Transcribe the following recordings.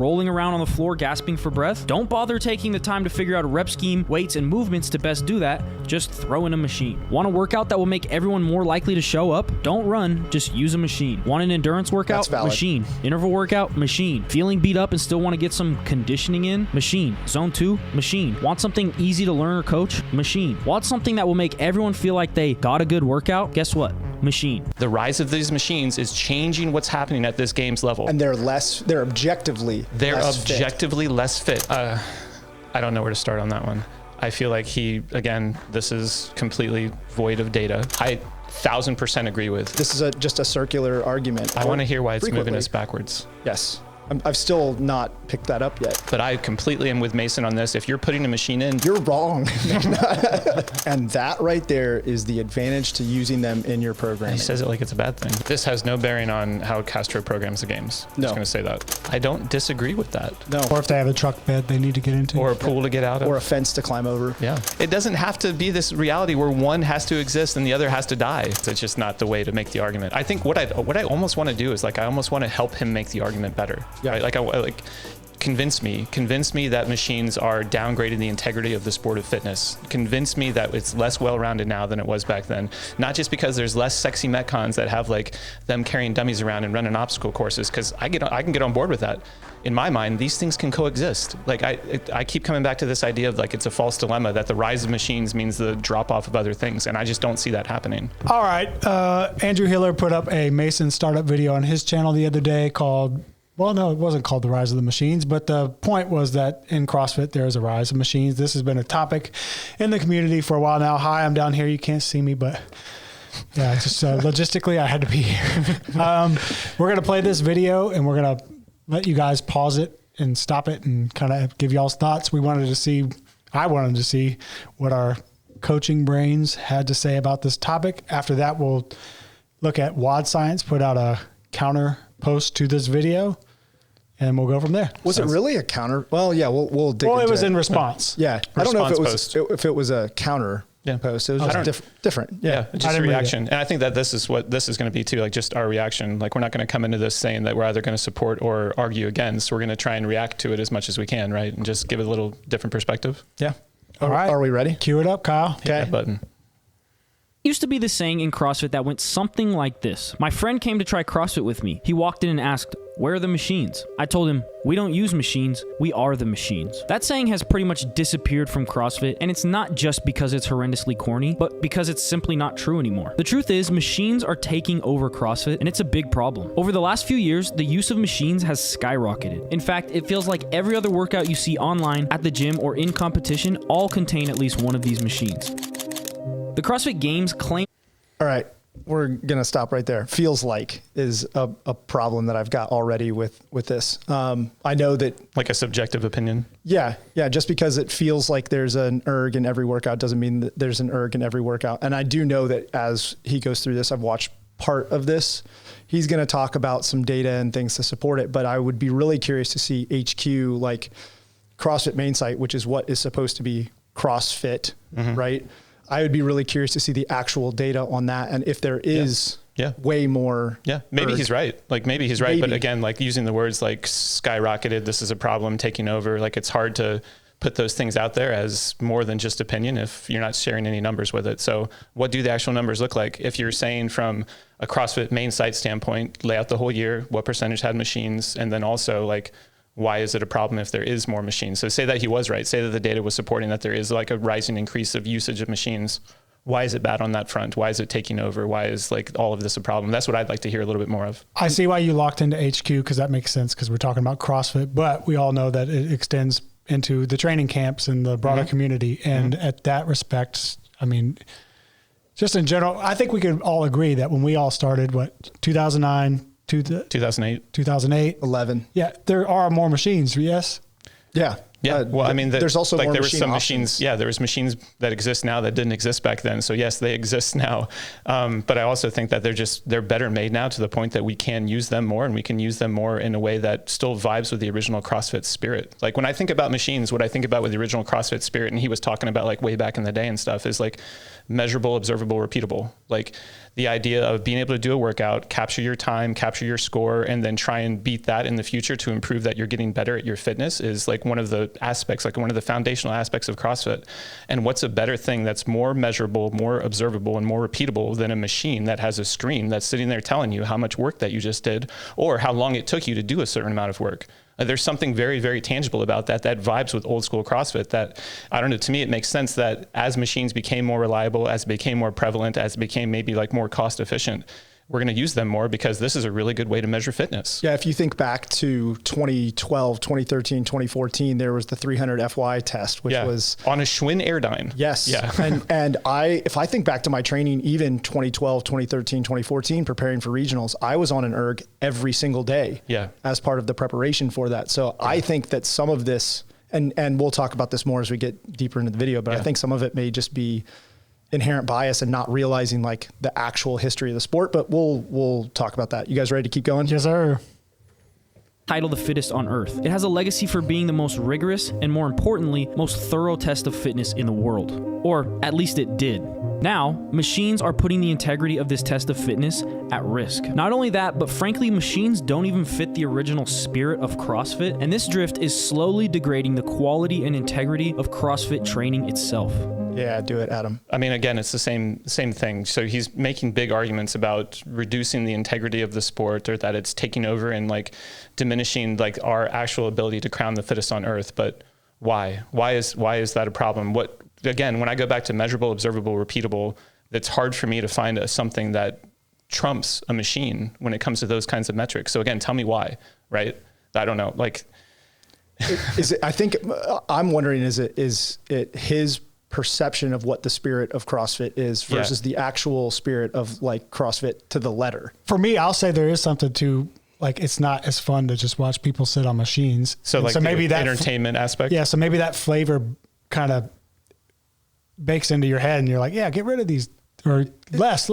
rolling around on the floor gasping for breath? Don't bother taking the time to figure out a rep scheme, weights, and movements to best do that. Just throw in a machine. Want a workout that will make everyone more likely to show up? Don't run, just use a machine. Want an endurance workout? Machine. Interval workout? Machine. Feeling beat up and still want to get some conditioning in? Machine. Zone 2? Machine. Want something easy to learn or coach? Machine. Want something that will make everyone feel like they got a good workout? Guess what? Machine. The rise of these machines is changing what's happening at this games level. And they're objectively less fit. I don't know where to start on that one. I feel like this is completely void of data. I 1000% agree with. This is just a circular argument. I want to hear why it's moving us backwards. Yes. I've still not picked that up yet. But I completely am with Mason on this. If you're putting a machine in, you're wrong. And that right there is the advantage to using them in your program. He says it like it's a bad thing. This has no bearing on how Castro programs the games. I'm just going to say that. I don't disagree with that. No. Or if they have a truck bed they need to get into. Or a pool to get out of. Or a fence to climb over. Yeah. It doesn't have to be this reality where one has to exist and the other has to die. It's just not the way to make the argument. I think what I almost want to do is I almost want to help him make the argument better. Yeah. Right? Convince me that machines are downgrading the integrity of the sport of fitness. Convince me that it's less well-rounded now than it was back then. Not just because there's less sexy Metcons that have them carrying dummies around and running obstacle courses, because I can get on board with that. In my mind, these things can coexist. I keep coming back to this idea of it's a false dilemma that the rise of machines means the drop off of other things, and I just don't see that happening. All right, Andrew Hiller put up a Mason startup video on his channel the other day called, well, no, it wasn't called The Rise of the Machines, but the point was that in CrossFit, there is a rise of machines. This has been a topic in the community for a while now. Hi, I'm down here. You can't see me, but yeah, just logistically, I had to be here. We're going to play this video, and we're going to let you guys pause it and stop it and kind of give y'all's thoughts. I wanted to see what our coaching brains had to say about this topic. After that, we'll look at WOD Science, put out a counter post to this video, and we'll go from there. Was it really a counter? Well, yeah, we'll dig into it. Well, it was in response. Yeah. I don't know if it was a counter post. It was just different. Yeah, just a reaction. And I think that this is what this is going to be too, just our reaction. We're not going to come into this saying that we're either going to support or argue against. We're going to try and react to it as much as we can, right? And just give it a little different perspective. Yeah. All right. Are we ready? Cue it up, Kyle. Okay. Hit that button. Used to be this saying in CrossFit that went something like this. My friend came to try CrossFit with me. He walked in and asked, "Where are the machines?" I told him, "We don't use machines, we are the machines." That saying has pretty much disappeared from CrossFit, and it's not just because it's horrendously corny, but because it's simply not true anymore. The truth is, machines are taking over CrossFit, and it's a big problem. Over the last few years, the use of machines has skyrocketed. In fact, it feels like every other workout you see online, at the gym, or in competition all contain at least one of these machines. The CrossFit Games claim... All right, we're going to stop right there. Feels like is a problem that I've got already with this. I know that... Like a subjective opinion? Yeah. Just because it feels like there's an erg in every workout doesn't mean that there's an erg in every workout. And I do know that as he goes through this, I've watched part of this. He's going to talk about some data and things to support it, but I would be really curious to see HQ, like CrossFit main site, which is what is supposed to be CrossFit, right? I would be really curious to see the actual data on that. And if there is way more. Yeah. Maybe he's right. Maybe he's right. Maybe. But again, using the words skyrocketed, this is a problem, taking over, it's hard to put those things out there as more than just opinion if you're not sharing any numbers with it. So what do the actual numbers look like? If you're saying from a CrossFit main site standpoint, lay out the whole year, what percentage had machines? And then also why is it a problem if there is more machines? So say that he was right. Say that the data was supporting that there is a rising increase of usage of machines. Why is it bad on that front? Why is it taking over? Why is all of this a problem? That's what I'd like to hear a little bit more of. I see why you locked into HQ, because that makes sense, because we're talking about CrossFit, but we all know that it extends into the training camps and the broader community. And at that respect, just in general, I think we could all agree that when we all started, 2009, 2008, 2008, 11. Yeah, there are more machines. Yes. Yeah. Yeah. Well, I mean, there's also like more there were some options. machines. Yeah, there was machines that exist now that didn't exist back then. So yes, they exist now. But I also think that they're better made now to the point that we can use them more, and we can use them more in a way that still vibes with the original CrossFit spirit. Like when I think about machines, what I think about with the original CrossFit spirit, and he was talking about like way back in the day and stuff, is like measurable, observable, repeatable. Like the idea of being able to do a workout, capture your time, capture your score, and then try and beat that in the future to improve that you're getting better at your fitness is like one of the aspects, like one of the foundational aspects of CrossFit. And what's a better thing that's more measurable, more observable, and more repeatable than a machine that has a screen that's sitting there telling you how much work that you just did or how long it took you to do a certain amount of work? There's something very, very tangible about that vibes with old school CrossFit that, I don't know, to me, it makes sense that as machines became more reliable, as it became more prevalent, as it became maybe like more cost efficient, we're going to use them more because this is a really good way to measure fitness. Yeah. If you think back to 2012, 2013, 2014, there was the 300 FY test, which was on a Schwinn Airdyne. Yes. Yeah. and if I think back to my training, even 2012, 2013, 2014, preparing for regionals, I was on an erg every single day as part of the preparation for that. So I think that some of this, and we'll talk about this more as we get deeper into the video, but I think some of it may just be inherent bias and not realizing like the actual history of the sport, but we'll talk about that. You guys ready to keep going? Yes, sir. Titled the fittest on earth. It has a legacy for being the most rigorous and, more importantly, most thorough test of fitness in the world. Or at least it did. Now, machines are putting the integrity of this test of fitness at risk. Not only that, but frankly, machines don't even fit the original spirit of CrossFit, and this drift is slowly degrading the quality and integrity of CrossFit training itself. Yeah, do it, Adam. I mean, again, it's the same thing. So he's making big arguments about reducing the integrity of the sport, or that it's taking over and like diminishing like our actual ability to crown the fittest on earth. But why? Why is that a problem? What, again, when I go back to measurable, observable, repeatable, it's hard for me to find something that trumps a machine when it comes to those kinds of metrics. So again, tell me why, right? I don't know. Like, I think I'm wondering, is it his perception of what the spirit of CrossFit is versus the actual spirit of like CrossFit to the letter? For me, I'll say there is something to, like, it's not as fun to just watch people sit on machines. So like, so maybe that entertainment aspect. Yeah. So maybe that flavor kind of bakes into your head and you're like, yeah, get rid of these, or less.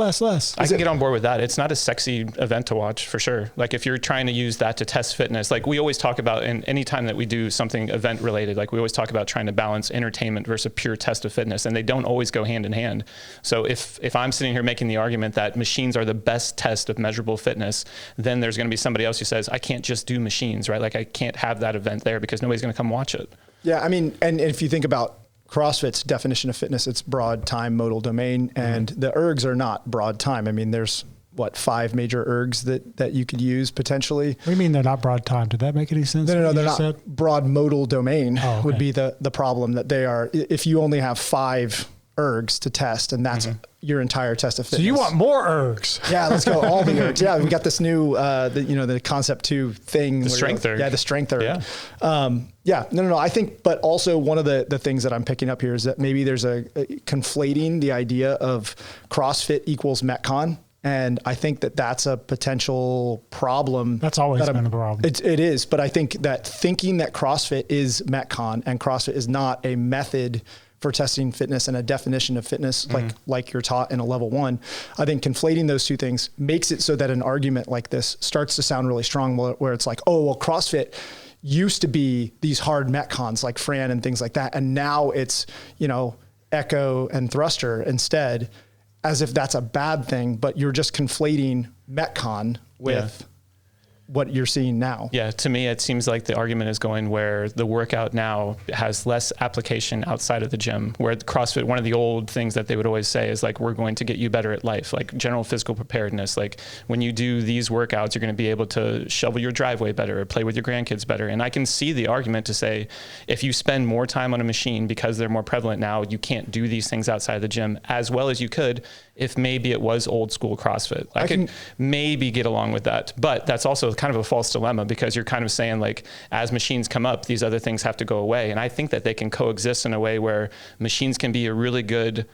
I can get on board with that. It's not a sexy event to watch for sure. Like if you're trying to use that to test fitness, like we always talk about in any time that we do something event related, like we always talk about trying to balance entertainment versus a pure test of fitness, and they don't always go hand in hand. So if I'm sitting here making the argument that machines are the best test of measurable fitness, then there's going to be somebody else who says, I can't just do machines, right? Like I can't have that event there because nobody's going to come watch it. Yeah. I mean, and if you think about CrossFit's definition of fitness, it's broad time modal domain, and the ergs are not broad time. I mean, there's 5 major ergs that you could use potentially. What do you mean they're not broad time? Did that make any sense? No, they're not. Broad modal domain would be the problem, that they are, if you only have 5 ergs to test, and that's your entire test of fitness. So you want more ergs? Yeah, let's go all the ergs. Yeah, we got this new, the Concept 2 thing. The strength erg. Yeah, the strength erg. Yeah. No. I think, but also one of the things that I'm picking up here is that maybe there's a conflating the idea of CrossFit equals Metcon. And I think that that's a potential problem. That's always been a problem. It is. But I think that thinking that CrossFit is Metcon and CrossFit is not a method for testing fitness and a definition of fitness like you're taught in a level 1, I think conflating those two things makes it so that an argument like this starts to sound really strong, where it's like, oh, well, CrossFit used to be these hard Metcons like Fran and things like that, and now it's, Echo and Thruster instead, as if that's a bad thing, but you're just conflating Metcon with what you're seeing now. Yeah, to me, it seems like the argument is going where the workout now has less application outside of the gym, where CrossFit, one of the old things that they would always say is like, we're going to get you better at life, like general physical preparedness. Like when you do these workouts, you're going to be able to shovel your driveway better or play with your grandkids better. And I can see the argument to say, if you spend more time on a machine because they're more prevalent now, you can't do these things outside of the gym as well as you could if maybe it was old school CrossFit. I could maybe get along with that, but that's also kind of a false dilemma, because you're kind of saying like, as machines come up, these other things have to go away. And I think that they can coexist in a way where machines can be a really good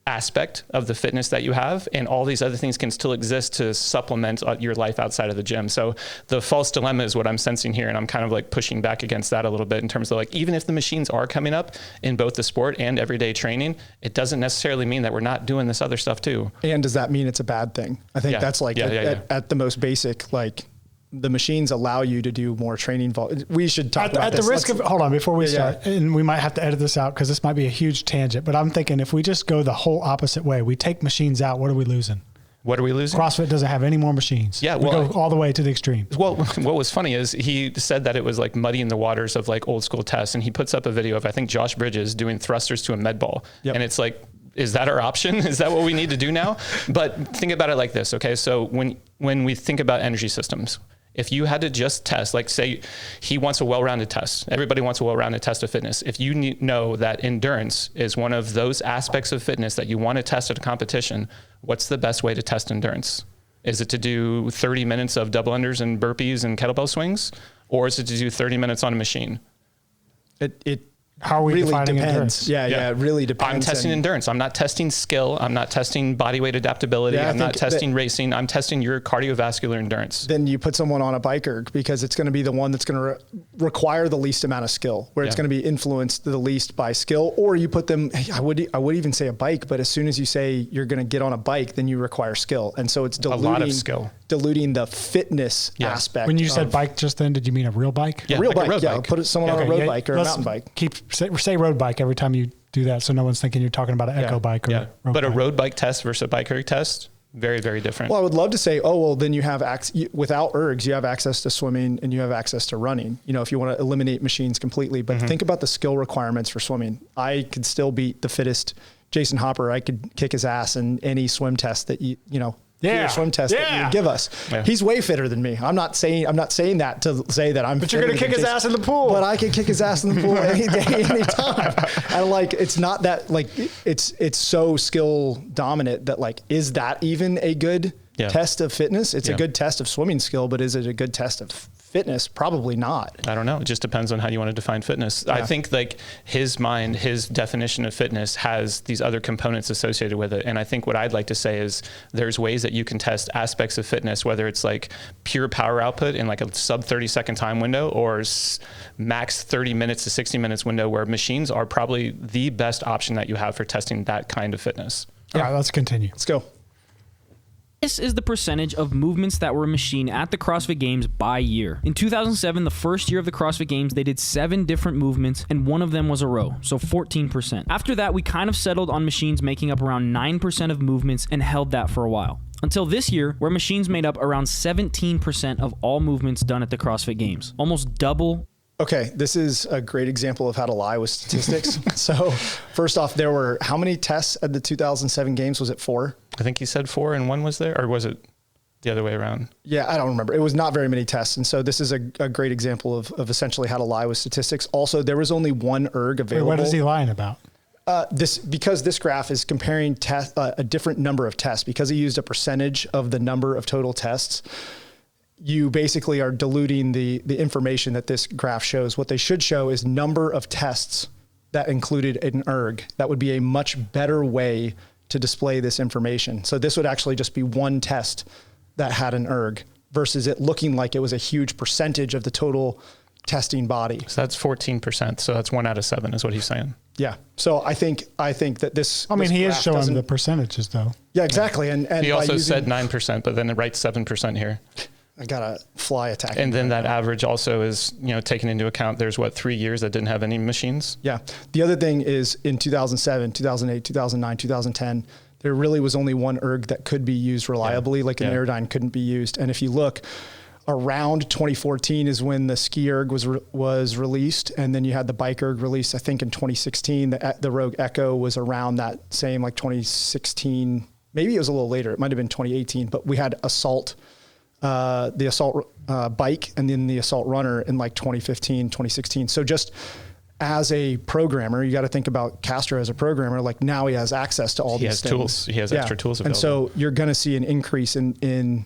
aspect of the fitness that you have, and all these other things can still exist to supplement your life outside of the gym. So the false dilemma is what I'm sensing here, and I'm kind of like pushing back against that a little bit in terms of like, even if the machines are coming up in both the sport and everyday training, it doesn't necessarily mean that we're not doing this other stuff too. And does that mean it's a bad thing? I think that's like at the most basic, like the machines allow you to do more training. We should talk about at this. the risk of, hold on, before we start, and we might have to edit this out because this might be a huge tangent, but I'm thinking if we just go the whole opposite way, we take machines out, what are we losing? What are we losing? CrossFit doesn't have any more machines. Yeah, we go all the way to the extreme. Well, what was funny is he said that it was like muddying the waters of like old school tests, and he puts up a video of, I think, Josh Bridges doing thrusters to a med ball. Yep. And it's like, is that our option? Is that what we need to do now? But think about it like this, okay? So when we think about energy systems, if you had to just test, like say he wants a well-rounded test. Everybody wants a well-rounded test of fitness. If you know that endurance is one of those aspects of fitness that you want to test at a competition, what's the best way to test endurance? Is it to do 30 minutes of double unders and burpees and kettlebell swings? Or is it to do 30 minutes on a machine? How are we really defining depends. endurance? Yeah, it really depends. I'm testing endurance. I'm not testing skill. I'm not testing body weight adaptability. I'm not testing racing. I'm testing your cardiovascular endurance. Then you put someone on a bike erg because it's going to be the one that's going to require the least amount of skill, where it's going to be influenced the least by skill. Or you put them, I would even say a bike, but as soon as you say you're going to get on a bike, then you require skill. And so it's diluting, a lot of skill. Diluting the fitness aspect. When you said bike just then, did you mean a real bike? Yeah, a real bike. Yeah, put someone on a road bike or a mountain bike. Say road bike every time you do that, so no one's thinking you're talking about an echo bike or but bike. A road bike test versus a bike erg test, very, very different. Well, I would love to say, then you have without ergs, you have access to swimming and you have access to running, if you want to eliminate machines completely. But think about the skill requirements for swimming. I could still beat the fittest Jason Hopper. I could kick his ass in any swim test that swim test that you would give us. Yeah. He's way fitter than me. I'm not saying that to say that I'm. But you're gonna kick his ass in the pool. But I can kick his ass in the pool any day, any time. And it's not that it's so skill dominant that is that even a good test of fitness? It's a good test of swimming skill, but is it a good test of fitness? Probably not. I don't know. It just depends on how you want to define fitness. I think his definition of fitness has these other components associated with it. And I think what I'd like to say is there's ways that you can test aspects of fitness, whether it's pure power output in a sub 30-second time window or max 30 minutes to 60 minutes window, where machines are probably the best option that you have for testing that kind of fitness. All right, let's continue. Let's go. This is the percentage of movements that were machined at the CrossFit Games by year. In 2007, the first year of the CrossFit Games, they did 7 different movements, and one of them was a row, so 14%. After that, we kind of settled on machines making up around 9% of movements and held that for a while. Until this year, where machines made up around 17% of all movements done at the CrossFit Games. Almost double. Okay, this is a great example of how to lie with statistics. So first off, there were how many tests at the 2007 Games? Was it 4? I think he said 4 and 1 was there, or was it the other way around? Yeah, I don't remember. It was not very many tests. And so this is a great example of essentially how to lie with statistics. Also, there was only one erg available. Wait, what is he lying about? Because this graph is comparing a different number of tests, because he used a percentage of the number of total tests. You basically are diluting the information that this graph shows. What they should show is number of tests that included an erg. That would be a much better way to display this information. So this would actually just be one test that had an erg versus it looking like it was a huge percentage of the total testing body. So that's 14%. So that's 1 out of 7 is what he's saying. Yeah. So I think that this. He is showing the percentages though. Yeah, exactly. And he also said 9%, but then it writes 7% here. I got a fly attack. And then that average also is, taken into account. There's 3 years that didn't have any machines. Yeah. The other thing is in 2007, 2008, 2009, 2010, there really was only one erg that could be used reliably, an Aerodyne couldn't be used. And if you look, around 2014 is when the ski erg was released. And then you had the bike erg released, I think in 2016, the Rogue Echo was around that same 2016, maybe it was a little later. It might've been 2018, but we had the Assault bike and then the Assault runner in 2015, 2016. So just as a programmer, you got to think about Castro as a programmer. Now he has access to all these things. Tools. He has extra tools available. And so you're going to see an increase in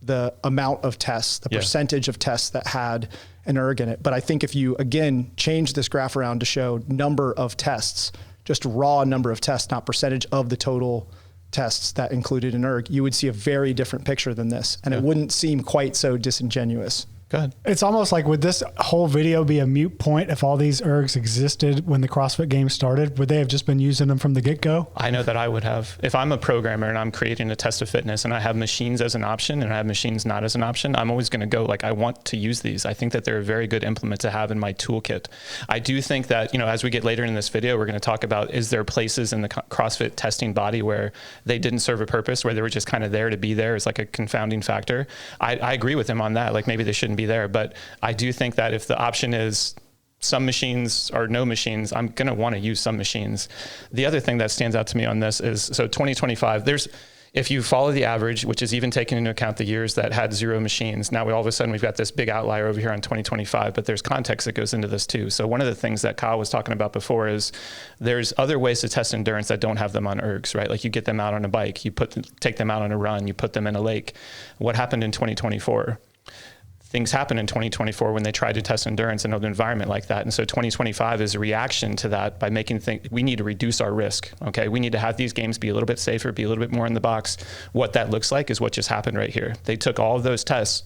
the amount of tests, the percentage of tests that had an erg in it. But I think if you, again, change this graph around to show number of tests, just raw number of tests, not percentage of the total tests that included an erg, you would see a very different picture than this. And it wouldn't seem quite so disingenuous. Go ahead. It's almost like, would this whole video be a moot point if all these ergs existed when the CrossFit Games started? Would they have just been using them from the get-go? I know that I would have. If I'm a programmer and I'm creating a test of fitness and I have machines as an option and I have machines not as an option, I'm always going to go like, I want to use these. I think that they're a very good implement to have in my toolkit. I do think that, as we get later in this video, we're going to talk about, is there places in the CrossFit testing body where they didn't serve a purpose, where they were just kind of there to be there as like a confounding factor? I agree with him on that. Like maybe they shouldn't be there, but I do think that if the option is some machines or no machines, I'm going to want to use some machines. The other thing that stands out to me on this is, so 2025, if you follow the average, which is even taking into account the years that had 0 machines, now all of a sudden we've got this big outlier over here on 2025, but there's context that goes into this too. So one of the things that Kyle was talking about before is there's other ways to test endurance that don't have them on ergs, right? Like you get them out on a bike, take them out on a run, you put them in a lake. What happened in 2024? Things happen in 2024 when they tried to test endurance in an environment like that. And so 2025 is a reaction to that by we need to reduce our risk. Okay. We need to have these games be a little bit safer, be a little bit more in the box. What that looks like is what just happened right here. They took all of those tests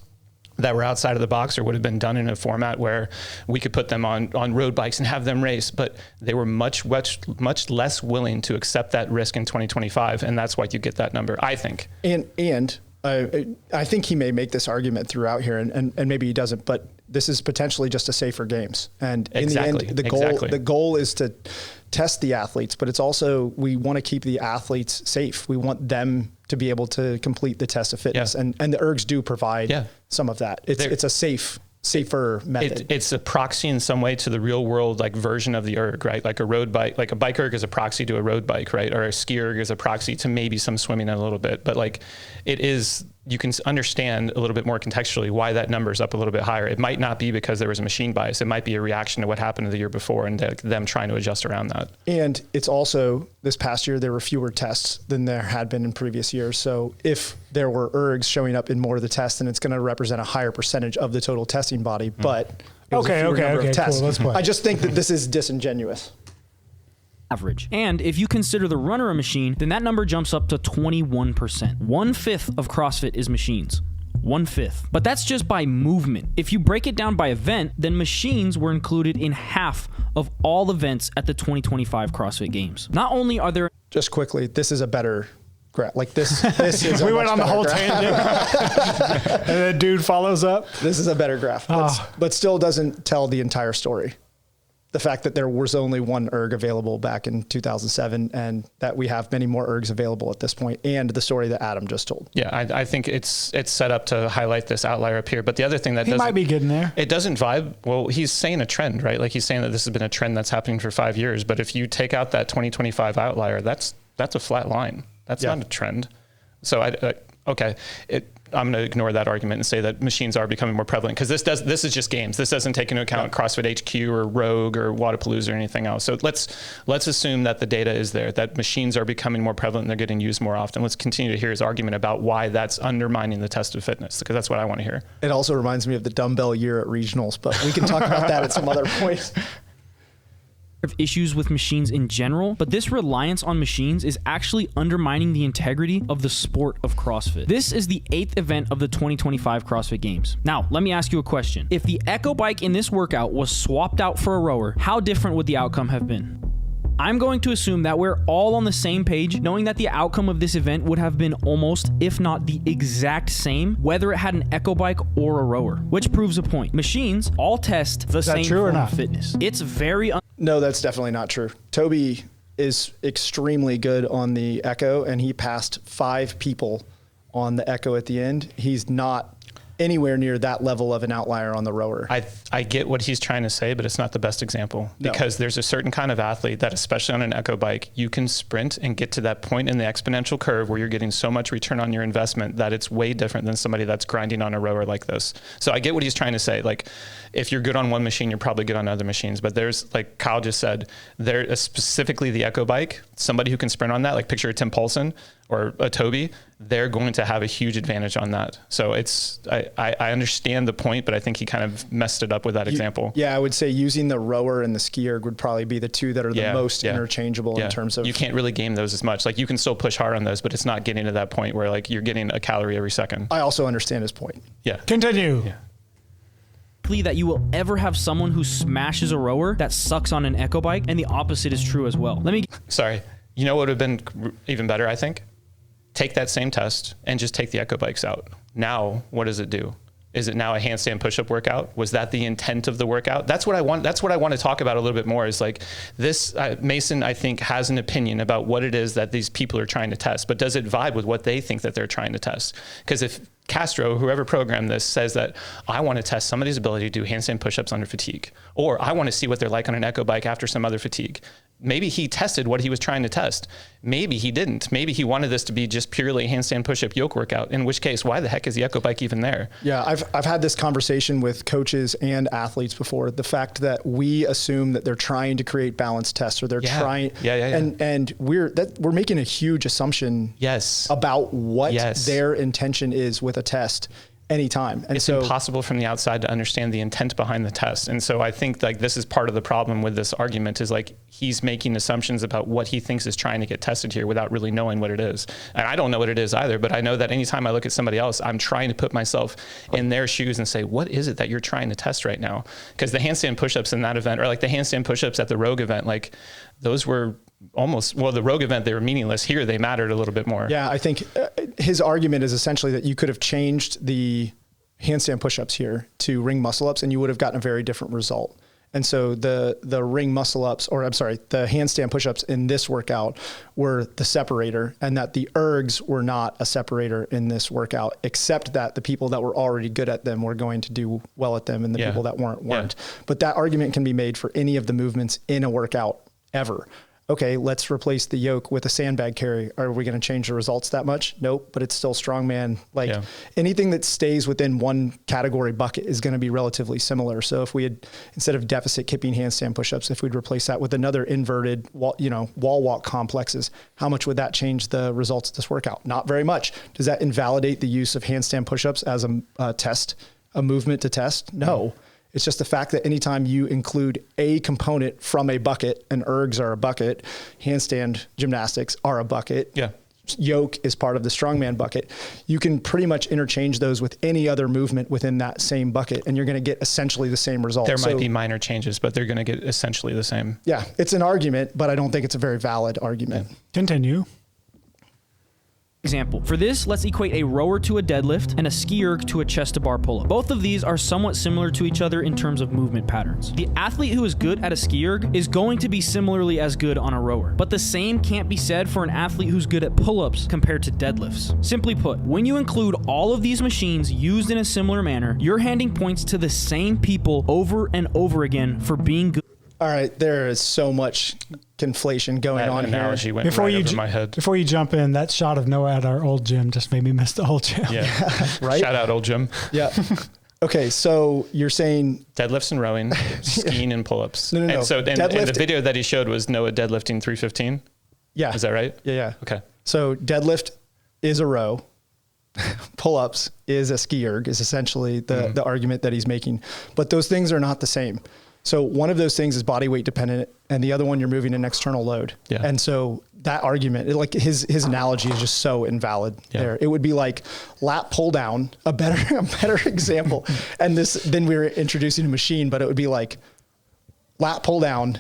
that were outside of the box or would have been done in a format where we could put them on road bikes and have them race, but they were much less willing to accept that risk in 2025. And that's why you get that number, I think. And I think he may make this argument throughout here, and maybe he doesn't, but this is potentially just a safer games. And in the end, the goal is to test the athletes, but it's also, we want to keep the athletes safe. We want them to be able to complete the test of fitness. And the ergs do provide some of that. It's a safer method. It's a proxy in some way to the real world, like version of the erg, right? Like a road bike, like a bike erg is a proxy to a road bike, right? Or a ski erg is a proxy to maybe some swimming a little bit, but like you can understand a little bit more contextually why that number is up a little bit higher. It might not be because there was a machine bias. It might be a reaction to what happened the year before and them trying to adjust around that. And it's also, this past year, there were fewer tests than there had been in previous years. So if there were ergs showing up in more of the tests, then it's going to represent a higher percentage of the total testing body. But okay, cool. Let's play. I just think that this is disingenuous. Average. And if you consider the runner a machine, then that number jumps up to 21%. 1/5 of CrossFit is machines. 1/5. But that's just by movement. If you break it down by event, then machines were included in half of all events at the 2025 CrossFit Games. Not only are there... Just quickly, this is a better graph. Like this is we went on the whole tangent. And the dude follows up. This is a better graph, but still doesn't tell the entire story. The fact that there was only one erg available back in 2007 and that we have many more ergs available at this point, and the story that Adam just told. Yeah, I think it's set up to highlight this outlier up here. But the other thing that he might be getting there. It doesn't vibe. Well, he's saying a trend, right? Like he's saying that this has been a trend that's happening for 5 years. But if you take out that 2025 outlier, that's a flat line. That's not a trend. So I'm going to ignore that argument and say that machines are becoming more prevalent, because this is just games. This doesn't take into account CrossFit HQ or Rogue or Wadapalooza or anything else. So let's assume that the data is there, that machines are becoming more prevalent and they're getting used more often. Let's continue to hear his argument about why that's undermining the test of fitness, because that's what I want to hear. It also reminds me of the dumbbell year at regionals, but we can talk about that at some other point. Issues with machines in general, but this reliance on machines is actually undermining the integrity of the sport of CrossFit. This is the 8th event of the 2025 CrossFit Games. Now, let me ask you a question. If the Echo bike in this workout was swapped out for a rower, how different would the outcome have been? I'm going to assume that we're all on the same page, knowing that the outcome of this event would have been almost, if not the exact same, whether it had an Echo bike or a rower, which proves a point. Machines all test the same form of fitness. It's very... No, that's definitely not true. Toby is extremely good on the Echo, and he passed 5 people on the Echo at the end. He's not anywhere near that level of an outlier on the rower. I get what he's trying to say, but it's not the best example, because there's a certain kind of athlete that, especially on an Echo bike, you can sprint and get to that point in the exponential curve where you're getting so much return on your investment that it's way different than somebody that's grinding on a rower like this. So I get what he's trying to say. Like, if you're good on one machine, you're probably good on other machines, but there's, like Kyle just said, there specifically the Echo bike, somebody who can sprint on that, like picture Tim Poulsen or a Toby, they're going to have a huge advantage on that. So I understand the point, but I think he kind of messed it up with that example. Yeah, I would say using the rower and the ski erg would probably be the two that are the most interchangeable in terms of. You can't really game those as much. Like you can still push hard on those, but it's not getting to that point where like you're getting a calorie every second. I also understand his point. Yeah. Continue. Yeah. That you will ever have someone who smashes a rower that sucks on an echo bike, and the opposite is true as well. Sorry. You know what would have been even better, I think? Take that same test and just take the echo bikes out. Now, what does it do? Is it now a handstand push-up workout? Was that the intent of the workout? That's what I want. That's what I want to talk about a little bit more is like this, Mason, I think has an opinion about what it is that these people are trying to test, but does it vibe with what they think that they're trying to test? Because if Castro, whoever programmed this, says that I want to test somebody's ability to do handstand push-ups under fatigue, or I want to see what they're like on an echo bike after some other fatigue. Maybe he tested what he was trying to test. Maybe he didn't. Maybe he wanted this to be just purely handstand push-up yoke workout, in which case, why the heck is the echo bike even there? Yeah, I've had this conversation with coaches and athletes before. The fact that we assume that they're trying to create balanced tests or they're trying, and we're making a huge assumption about what their intention is with a test anytime. And it's impossible from the outside to understand the intent behind the test. And so I think like this is part of the problem with this argument is like he's making assumptions about what he thinks is trying to get tested here without really knowing what it is. And I don't know what it is either, but I know that anytime I look at somebody else, I'm trying to put myself in their shoes and say, what is it that you're trying to test right now? Because the handstand push-ups in that event, or like the handstand push-ups at the Rogue event, like those were the Rogue event, they were meaningless. Here, they mattered a little bit more. Yeah, I think his argument is essentially that you could have changed the handstand push-ups here to ring muscle-ups and you would have gotten a very different result. And so the ring muscle-ups, or I'm sorry, the handstand push-ups in this workout were the separator, and that the ergs were not a separator in this workout, except that the people that were already good at them were going to do well at them and the people that weren't. But that argument can be made for any of the movements in a workout ever. Okay, let's replace the yoke with a sandbag carry. Are we going to change the results that much? Nope, but it's still strongman. Anything that stays within one category bucket is going to be relatively similar. So if we had, instead of deficit kipping handstand push-ups, if we'd replace that with another inverted wall walk complexes, how much would that change the results of this workout? Not very much. Does that invalidate the use of handstand push-ups as a movement to test? No. It's just the fact that anytime you include a component from a bucket, and ergs are a bucket, handstand gymnastics are a bucket, yoke is part of the strongman bucket, you can pretty much interchange those with any other movement within that same bucket, and you're going to get essentially the same result. There might be minor changes, but they're going to get essentially the same. Yeah, it's an argument, but I don't think it's a very valid argument. Continue. Example. For this, let's equate a rower to a deadlift and a ski erg to a chest to bar pull-up. Both of these are somewhat similar to each other in terms of movement patterns. The athlete who is good at a ski erg is going to be similarly as good on a rower, but the same can't be said for an athlete who's good at pull-ups compared to deadlifts. Simply put, when you include all of these machines used in a similar manner, you're handing points to the same people over and over again for being good. All right, there is so much conflation going on here. Went right over my head. Before you jump in, that shot of Noah at our old gym just made me miss the old gym. Yeah, right. Shout out old gym. Yeah. Okay, so you're saying deadlifts and rowing, skiing and pull-ups. No. And so and the video that he showed was Noah deadlifting 315. Yeah. Is that right? Yeah. Okay. So deadlift is a row. Pull-ups is a ski erg, is essentially the argument that he's making. But those things are not the same. So one of those things is body weight dependent, and the other one you're moving an external load. Yeah. And so that argument, like his analogy is just so invalid there. It would be like lat pull down, a better example. And then we were introducing a machine, but it would be like lat pull down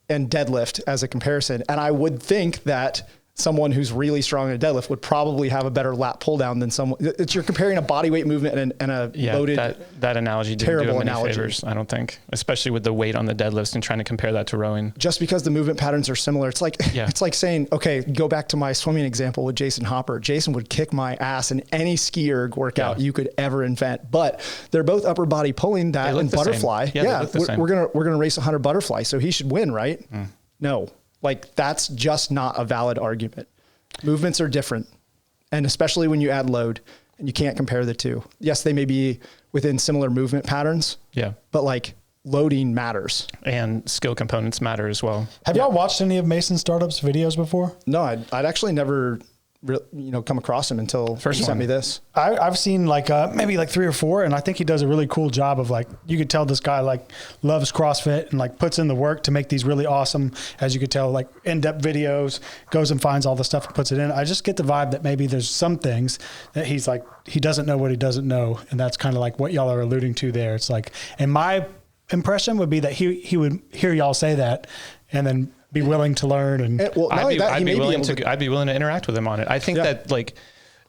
and deadlift as a comparison. And I would think that someone who's really strong in a deadlift would probably have a better lat pull down than someone. You're comparing a body weight movement and a loaded. That analogy didn't do him any favors, I don't think, especially with the weight on the deadlifts and trying to compare that to rowing. Just because the movement patterns are similar, it's like it's like saying, okay, go back to my swimming example with Jason Hopper. Jason would kick my ass in any ski erg workout you could ever invent, but they're both upper body pulling that and butterfly. We're gonna race 100 butterfly, so he should win, right? No. Like that's just not a valid argument. Movements are different. And especially when you add load and you can't compare the two. Yes, they may be within similar movement patterns. Yeah. But like loading matters. And skill components matter as well. Have y'all watched any of Mason Startup's videos before? No, I'd actually never come across him until he sent me this. I've seen like maybe like 3 or 4, and I think he does a really cool job of like, you could tell this guy like loves CrossFit and like puts in the work to make these really awesome, as you could tell, like in-depth videos, goes and finds all the stuff and puts it in. I just get the vibe that maybe there's some things that he's like, he doesn't know what he doesn't know. And that's kind of like what y'all are alluding to there. It's like, and my impression would be that he would hear y'all say that and then be willing to learn. And I'd be willing to interact with him on it. I think that like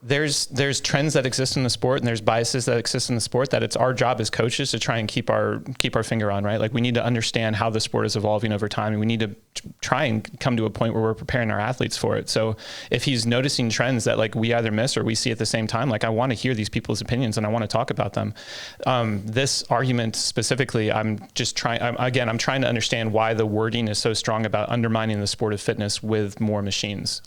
there's trends that exist in the sport and there's biases that exist in the sport that it's our job as coaches to try and keep our finger on, right? Like we need to understand how the sport is evolving over time, and we need to try and come to a point where we're preparing our athletes for it. So if he's noticing trends that like we either miss or we see at the same time, like I want to hear these people's opinions and I want to talk about them. This argument specifically, I'm trying to understand why the wording is so strong about undermining the sport of fitness with more machines.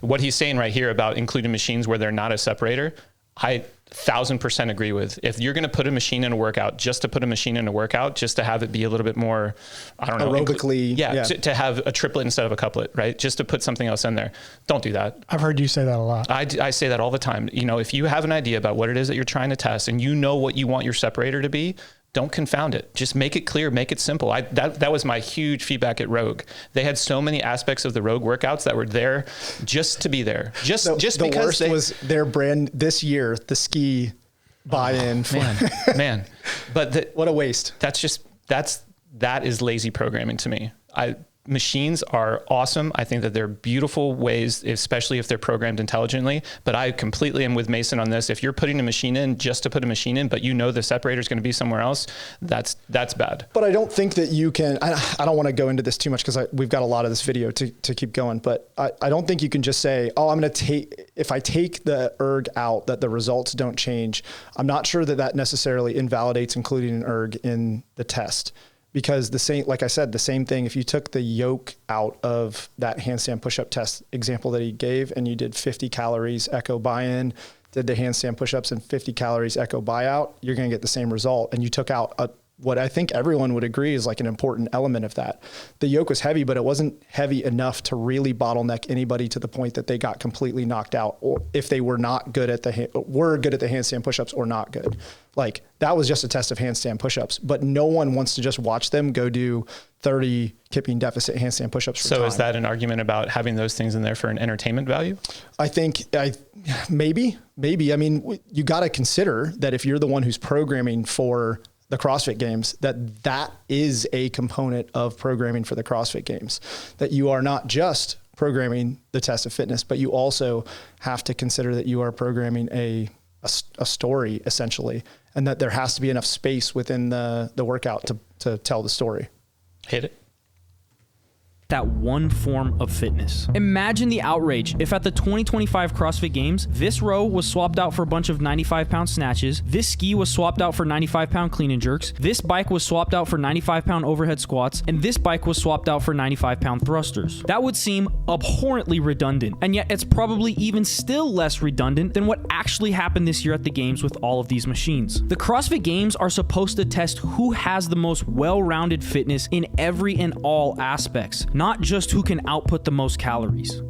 What he's saying right here about including machines where they're not a separator, I 1000% agree with. If you're going to put a machine in a workout, just to put a machine in a workout, just to have it be a little bit more, I don't know, aerobically, to have a triplet instead of a couplet, right? Just to put something else in there. Don't do that. I've heard you say that a lot. I say that all the time. If you have an idea about what it is that you're trying to test and you know what you want your separator to be, don't confound it. Just make it clear, make it simple. That was my huge feedback at Rogue. They had so many aspects of the Rogue workouts that were there just to be there. Just the because worst was their brand this year, the ski buy-in. Man. But what a waste. That is lazy programming to me. Machines are awesome. I think that they're beautiful ways, especially if they're programmed intelligently. But I completely am with Mason on this. If you're putting a machine in just to put a machine in, but you know the separator is going to be somewhere else, that's bad. But I don't think that you can, I don't want to go into this too much because we've got a lot of this video to keep going, but I don't think you can just say, I'm going to if I take the erg out, that the results don't change. I'm not sure that necessarily invalidates including an erg in the test. Because like I said, the same thing, if you took the yoke out of that handstand push-up test example that he gave and you did 50 calories echo buy-in, did the handstand push-ups and 50 calories echo buy-out, you're going to get the same result. And you took out what I think everyone would agree is like an important element of that. The yoke was heavy, but it wasn't heavy enough to really bottleneck anybody to the point that they got completely knocked out, or if they were good at the handstand push-ups or not good. Like that was just a test of handstand push-ups, but no one wants to just watch them go do 30 kipping deficit handstand push-ups for time. Is that an argument about having those things in there for an entertainment value? I think maybe. I mean, you got to consider that if you're the one who's programming for the CrossFit Games, that is a component of programming for the CrossFit Games, that you are not just programming the test of fitness, but you also have to consider that you are programming a story essentially, and that there has to be enough space within the workout to tell the story. Hit it. That one form of fitness. Imagine the outrage if at the 2025 CrossFit Games, this row was swapped out for a bunch of 95-pound snatches, this ski was swapped out for 95-pound clean and jerks, this bike was swapped out for 95-pound overhead squats, and this bike was swapped out for 95-pound thrusters. That would seem abhorrently redundant, and yet it's probably even still less redundant than what actually happened this year at the Games with all of these machines. The CrossFit Games are supposed to test who has the most well-rounded fitness in every and all aspects, not just who can output the most calories.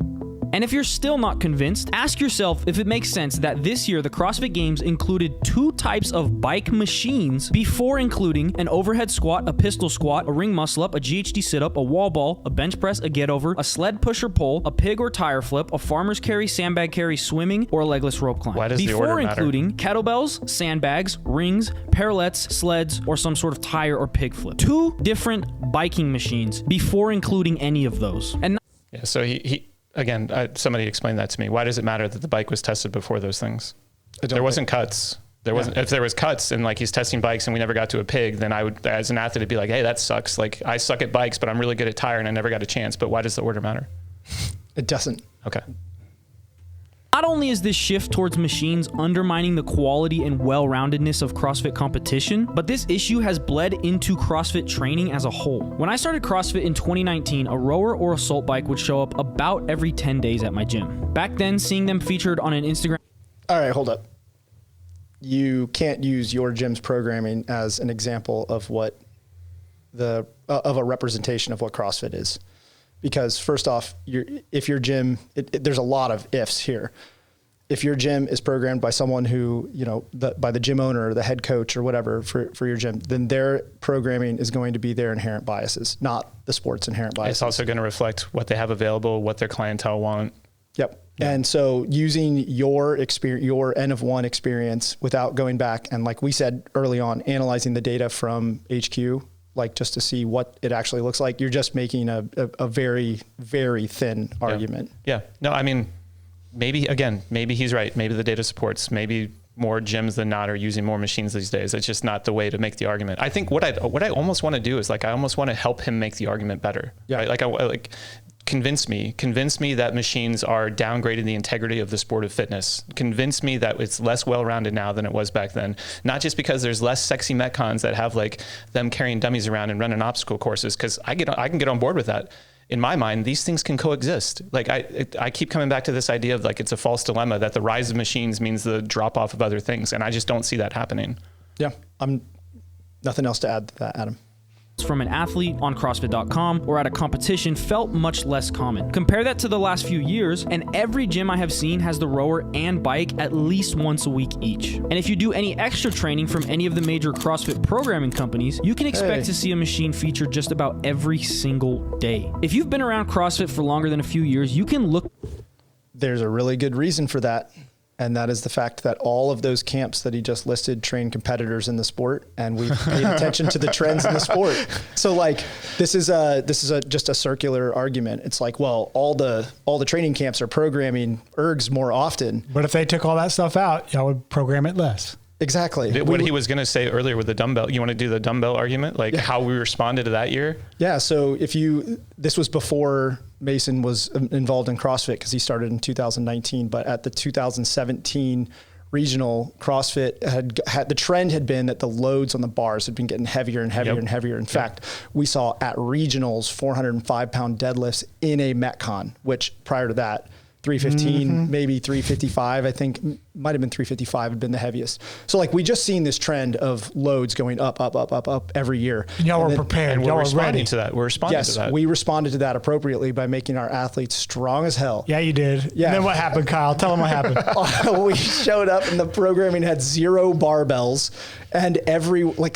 And if you're still not convinced, ask yourself if it makes sense that this year the CrossFit Games included 2 types of bike machines before including an overhead squat, a pistol squat, a ring muscle up, a GHD sit-up, a wall ball, a bench press, a get over, a sled push or pull, a pig or tire flip, a farmer's carry, sandbag carry, swimming, or a legless rope climb. Why does the order matter? Before including kettlebells, sandbags, rings, parallettes, sleds, or some sort of tire or pig flip. 2 different biking machines before including any of those. And so he again, somebody explained that to me. Why does it matter that the bike was tested before those things? There wasn't cuts. If there was cuts and like he's testing bikes and we never got to a pig, then I would, as an athlete, be like, hey, that sucks. Like I suck at bikes, but I'm really good at tire and I never got a chance. But why does the order matter? It doesn't. Okay. not only is this shift towards machines undermining the quality and well-roundedness of CrossFit competition, but this issue has bled into CrossFit training as a whole. When I started CrossFit in 2019, a rower or assault bike would show up about every 10 days at my gym. Back then, seeing them featured on an Instagram... All right, hold up. You can't use your gym's programming as an example of what of a representation of what CrossFit is. because first off, if your gym, there's a lot of ifs here. If your gym is programmed by someone who, by the gym owner or the head coach or whatever for your gym, then their programming is going to be their inherent biases, not the sport's inherent biases. It's also going to reflect what they have available, what their clientele want. Yep. Yeah. And so using your experience, your N of 1 experience without going back and, like we said early on, analyzing the data from HQ, like just to see what it actually looks like, you're just making a very, very thin argument. Yeah. No, I mean, maybe he's right. Maybe the data supports, maybe more gyms than not are using more machines these days. It's just not the way to make the argument. I think what I almost want to do is, like, I almost want to help him make the argument better. Yeah. Right? Like convince me that machines are downgrading the integrity of the sport of fitness. Convince me that it's less well-rounded now than it was back then. Not just because there's less sexy Metcons that have, like, them carrying dummies around and running obstacle courses, because I can get on board with that. In my mind, these things can coexist. Like, I keep coming back to this idea of, like, it's a false dilemma that the rise of machines means the drop off of other things. And I just don't see that happening. Yeah. Nothing else to add to that, Adam. From an athlete on CrossFit.com or at a competition felt much less common. Compare that to the last few years, and every gym I have seen has the rower and bike at least once a week each. And if you do any extra training from any of the major CrossFit programming companies, you can expect to see a machine featured just about every single day. If you've been around CrossFit for longer than a few years, you can look. There's a really good reason for that. And that is the fact that all of those camps that he just listed train competitors in the sport, and we've paid attention to the trends in the sport. So, like, this is just a circular argument. It's like, well, all the training camps are programming ergs more often. But if they took all that stuff out, y'all would program it less. Exactly. What he was going to say earlier with the dumbbell, you want to do the dumbbell argument, like how we responded to that year? Yeah. So this was before Mason was involved in CrossFit, because he started in 2019, but at the 2017 regional, CrossFit had the trend had been that the loads on the bars had been getting heavier and heavier and heavier. In fact, we saw at regionals 405-pound deadlifts in a Metcon, which prior to that, 315, maybe 355, I think might have been 355 had been the heaviest. So, like, we just seen this trend of loads going up every year. Y'all were prepared. And we're responding to that. We're responding to that. Yes, we responded to that appropriately by making our athletes strong as hell. Yeah, you did. Yeah. And then what happened, Kyle? Tell them what happened. We showed up and the programming had 0 barbells, and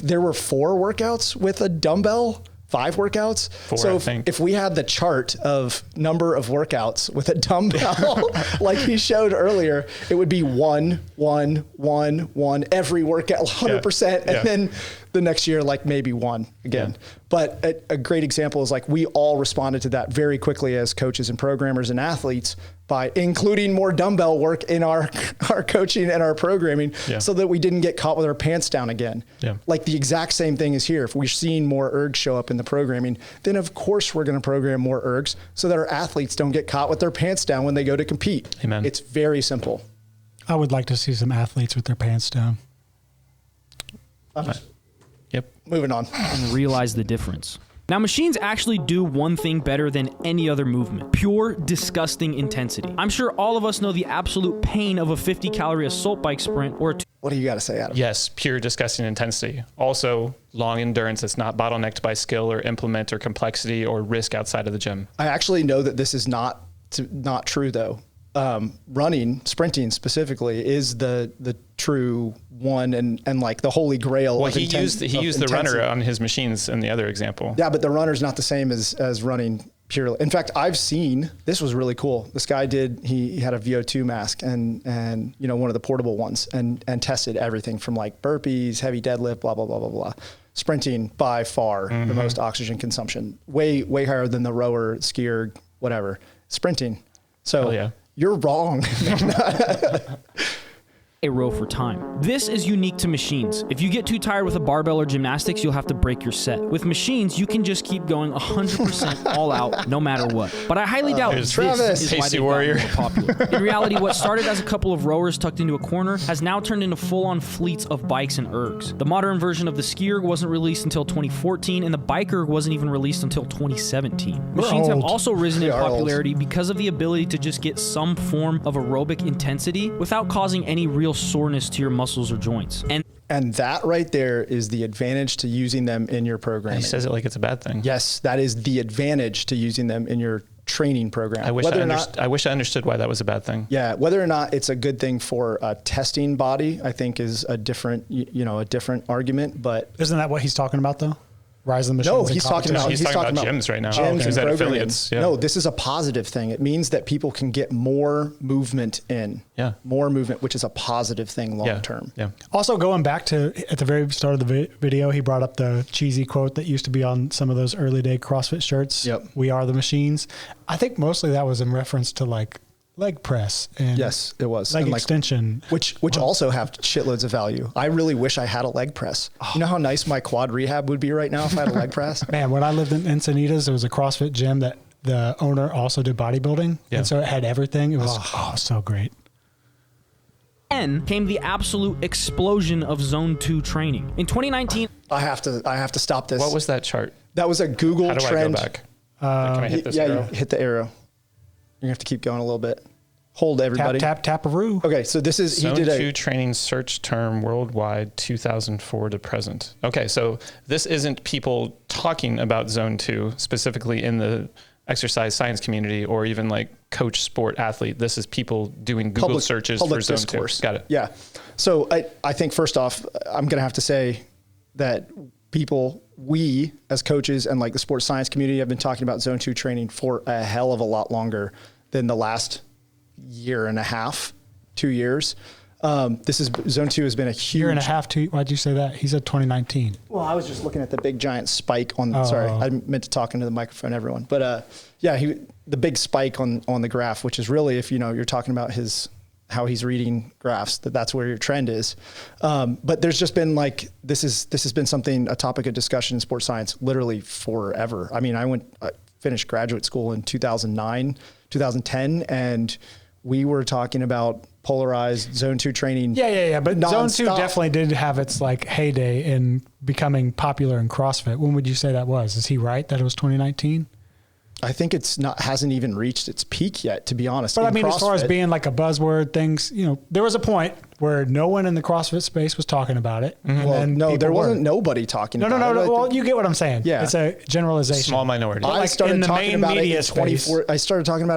there were 4 workouts with a dumbbell. 5 workouts. 4, so I think. If we had the chart of number of workouts with a dumbbell, like he showed earlier, it would be 1, 1, 1, 1 every workout, 100%. And then the next year, like, maybe 1 again. Yeah. But a great example is, like, we all responded to that very quickly as coaches and programmers and athletes by including more dumbbell work in our coaching and our programming, so that we didn't get caught with our pants down again. Yeah. Like, the exact same thing is here. If we're seeing more ergs show up in the programming, then of course we're going to program more ergs so that our athletes don't get caught with their pants down when they go to compete. Amen. It's very simple. I would like to see some athletes with their pants down. Yep. Moving on. And realize the difference. Now, machines actually do one thing better than any other movement: pure, disgusting intensity. I'm sure all of us know the absolute pain of a 50-calorie assault bike sprint or What do you got to say, Adam? Yes, pure, disgusting intensity. Also, long endurance that's not bottlenecked by skill or implement or complexity or risk outside of the gym. I actually know that this is not true, though. Sprinting specifically is the true one and like the holy grail. Well, he used the runner on his machines in the other example. Yeah, but the runner's not the same as running purely. In fact, I've seen, this was really cool. This guy he had a VO2 mask and one of the portable ones and tested everything from, like, burpees, heavy deadlift, blah, blah, blah, blah, blah. Sprinting by far the most oxygen consumption, way higher than the rower, skier, whatever. Sprinting. So you're wrong. a row for time. This is unique to machines. If you get too tired with a barbell or gymnastics, you'll have to break your set. With machines, you can just keep going 100% all out, no matter what. But I highly doubt this is why they've gotten more popular. In reality, what started as a couple of rowers tucked into a corner has now turned into full-on fleets of bikes and ergs. The modern version of the skier wasn't released until 2014, and the biker wasn't even released until 2017. Machines have also risen in popularity because of the ability to just get some form of aerobic intensity without causing any real soreness to your muscles or joints. And that right there is the advantage to using them in your program. He says it like it's a bad thing. Yes, that is the advantage to using them in your training program. I wish I understood why that was a bad thing. Yeah, whether or not it's a good thing for a testing body, I think is a different, a different argument. But isn't that what he's talking about though? Rise of the machines. No, he's talking about gyms right now. Gyms and affiliates. Yeah. No, this is a positive thing. It means that people can get more movement in. Yeah. More movement, which is a positive thing long term. Yeah. Also, going back to at the very start of the video, he brought up the cheesy quote that used to be on some of those early day CrossFit shirts. Yep. We are the machines. I think mostly that was in reference to like leg press and yes, it was leg and extension, which also have shitloads of value. I really wish I had a leg press. You know how nice my quad rehab would be right now if I had a leg press? Man, when I lived in Encinitas, there was a CrossFit gym that the owner also did bodybuilding. Yeah. And so it had everything. It was so great. Then came the absolute explosion of Zone 2 training. In 2019, I have to stop this. What was that chart? That was a Google How do trend. I go back? Can I hit this arrow? You hit the arrow. You're gonna have to keep going a little bit. Hold everybody. Tap-a-roo. Okay, so this is Zone 2 training search term worldwide 2004 to present. Okay, so this isn't people talking about Zone 2 specifically in the exercise science community or even like coach sport athlete. This is people doing Google searches for Zone 2. Got it. Yeah. So I think first off, I'm going to have to say that we as coaches and like the sports science community have been talking about Zone 2 training for a hell of a lot longer than the last year and a half, 2 years. Zone 2 has been a huge year and a half. Why'd you say that? He said 2019. Well, I was just looking at the big giant spike on. Sorry, I meant to talk into the microphone, everyone. But the big spike on the graph, which is really, if you're talking about how he's reading graphs, that's where your trend is. But there's just been this has been a topic of discussion in sports science literally forever. I mean, I finished graduate school in 2009, 2010, and we were talking about polarized Zone 2 training. Yeah. But nonstop. Zone 2 definitely did have its heyday in becoming popular in CrossFit. When would you say that was? Is he right that it was 2019? I think hasn't even reached its peak yet, to be honest. But I mean, as far as being like a buzzword, things, there was a point where no one in the CrossFit space was talking about it. Mm-hmm. Well, no, there wasn't nobody talking about it. No. Well, you get what I'm saying. Yeah. It's a generalization. Small minority. I started talking about it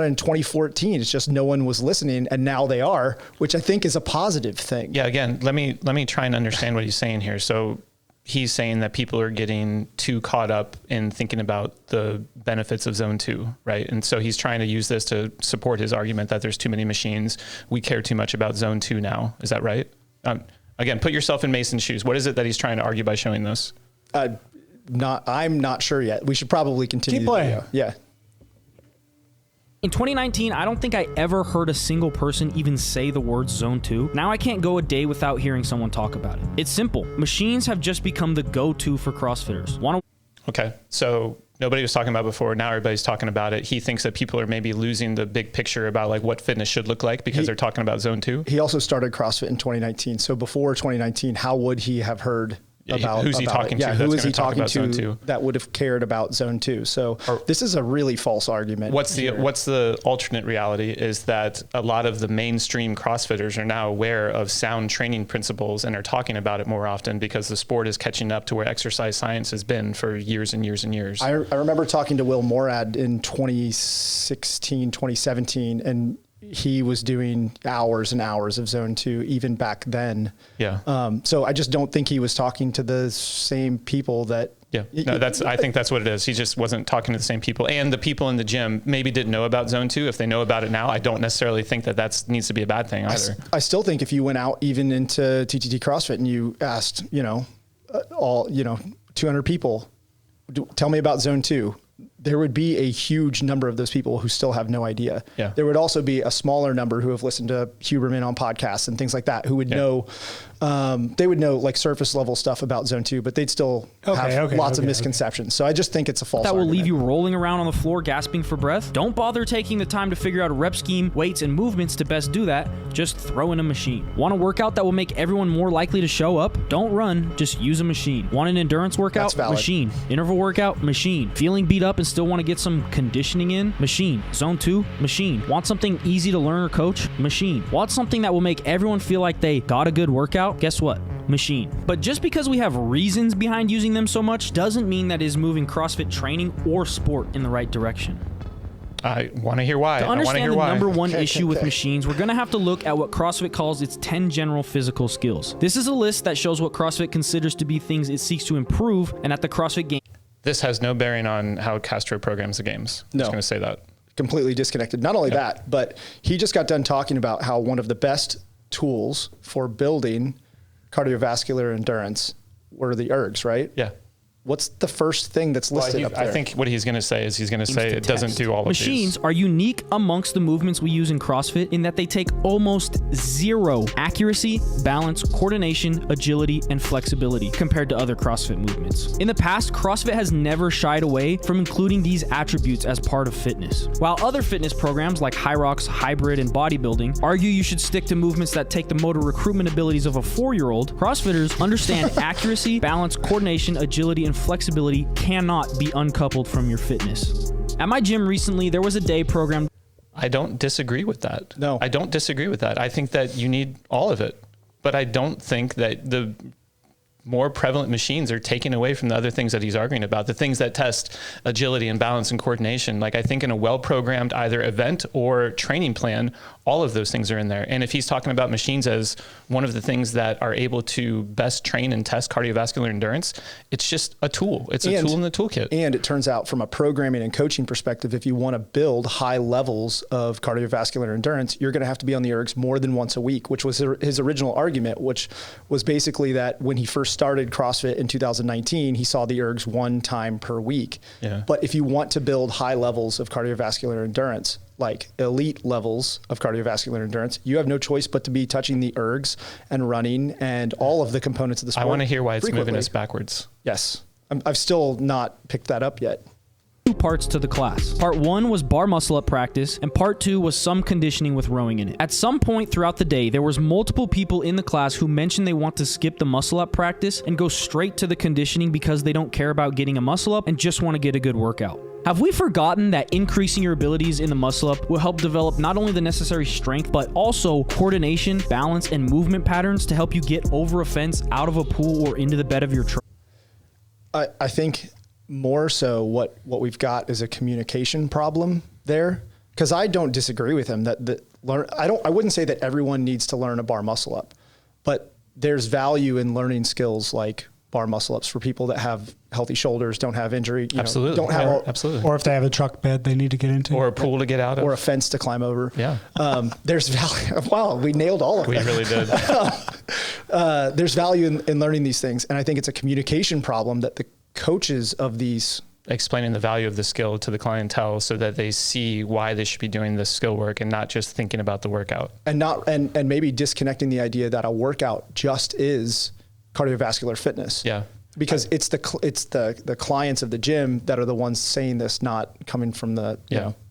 in 2014. It's just no one was listening, and now they are, which I think is a positive thing. Yeah. Again, let me try and understand what he's saying here. So he's saying that people are getting too caught up in thinking about the benefits of Zone 2, right? And so he's trying to use this to support his argument that there's too many machines. We care too much about Zone 2 now. Is that right? Again, put yourself in Mason's shoes. What is it that he's trying to argue by showing this? I'm not sure yet. We should probably continue. Keep playing. The video. Yeah. In 2019, I don't think I ever heard a single person even say the word Zone 2. Now I can't go a day without hearing someone talk about it. It's simple. Machines have just become the go-to for CrossFitters. Okay, so nobody was talking about before. Now everybody's talking about it. He thinks that people are maybe losing the big picture about what fitness should look like because they're talking about Zone 2. He also started CrossFit in 2019. So before 2019, how would he have heard who's he talking to? Yeah, who is he talking to that would have cared about Zone 2? So this is a really false argument. What's the alternate reality is that a lot of the mainstream CrossFitters are now aware of sound training principles and are talking about it more often because the sport is catching up to where exercise science has been for years and years and years. I remember talking to Will Morad in 2016, 2017, and he was doing hours and hours of Zone 2 even back then. Yeah. So I just don't think he was talking to the same people that. Yeah. No, I think that's what it is. He just wasn't talking to the same people, and the people in the gym maybe didn't know about Zone 2. If they know about it now, I don't necessarily think that needs to be a bad thing either. I still think if you went out even into TTT CrossFit and you asked, 200 people, tell me about Zone 2. There would be a huge number of those people who still have no idea. Yeah. There would also be a smaller number who have listened to Huberman on podcasts and things like that, who would know, they would know surface level stuff about Zone 2, but they'd still have lots of misconceptions. So I just think it's a false argument. That will leave you rolling around on the floor gasping for breath? Don't bother taking the time to figure out a rep scheme, weights, and movements to best do that. Just throw in a machine. Want a workout that will make everyone more likely to show up? Don't run, just use a machine. Want an endurance workout? Machine. Interval workout? Machine. Feeling beat up and still want to get some conditioning in? Machine. Zone 2? Machine. Want something easy to learn or coach? Machine. Want something that will make everyone feel like they got a good workout? Guess what? machine. But just because we have reasons behind using them so much doesn't mean that it is moving CrossFit training or sport in the right direction. I want to hear why. To understand the number one issue with Okay. machines, we're going to have to look at what CrossFit calls its 10 general physical skills. This is a list that shows what CrossFit considers to be things it seeks to improve, and at the CrossFit Games. This has no bearing on how Castro programs the games. I'm No. just going to say that. Completely disconnected. Not only that, but he just got done talking about how one of the best tools for building cardiovascular endurance were the ergs, right? Yeah. What's the first thing that's listed up there? I think what he's going to say is he's going to say it doesn't do all of Machines these. are unique amongst the movements we use in CrossFit in that they take almost zero accuracy, balance, coordination, agility, and flexibility compared to other CrossFit movements. In the past, CrossFit has never shied away from including these attributes as part of fitness. While other fitness programs like High Rocks, Hybrid, and Bodybuilding argue you should stick to movements that take the motor recruitment abilities of a 4-year-old, CrossFitters understand accuracy, balance, coordination, agility, and flexibility cannot be uncoupled from your fitness. At my gym recently, there was a day program. I don't disagree with that. No. I don't disagree with that. I think that you need all of it. But I don't think that the more prevalent machines are taken away from the other things that he's arguing about, the things that test agility and balance and coordination. Like I think in a well-programmed either event or training plan, all of those things are in there. And if he's talking about machines as one of the things that are able to best train and test cardiovascular endurance, it's just a tool. It's a tool in the toolkit. And it turns out from a programming and coaching perspective, if you want to build high levels of cardiovascular endurance, you're going to have to be on the ergs more than once a week, which was his original argument, which was basically that when he first started CrossFit in 2019, he saw the ergs one time per week. Yeah. But if you want to build high levels of cardiovascular endurance, like elite levels of cardiovascular endurance, you have no choice but to be touching the ergs and running and all of the components of the sport. I want to hear why it's frequently. moving us backwards. Yes. I've still not picked that up yet. 2 parts to the class. Part 1 was bar muscle up practice, and part 2 was some conditioning with rowing in it. At some point throughout the day, there was multiple people in the class who mentioned they want to skip the muscle up practice and go straight to the conditioning because they don't care about getting a muscle up and just want to get a good workout. Have we forgotten that increasing your abilities in the muscle up will help develop not only the necessary strength, but also coordination, balance, and movement patterns to help you get over a fence, out of a pool, or into the bed of your truck? I think more so what we've got is a communication problem there, because I don't disagree with him I wouldn't say that everyone needs to learn a bar muscle up, but there's value in learning skills like bar muscle ups for people that have healthy shoulders, don't have injury, Absolutely. don't have Absolutely. Or if they have a truck bed they need to get into. Or a pool to get out of. or a fence to climb over. Yeah. There's value. Wow, we nailed all of We that. really did. There's value in learning these things, and I think it's a communication problem that the coaches of these Explaining the value of the skill to the clientele so that they see why they should be doing this skill work and not just thinking about the workout. and maybe disconnecting the idea that a workout just is cardiovascular fitness. Yeah. Because it's the clients of the gym that are the ones saying this, not coming from the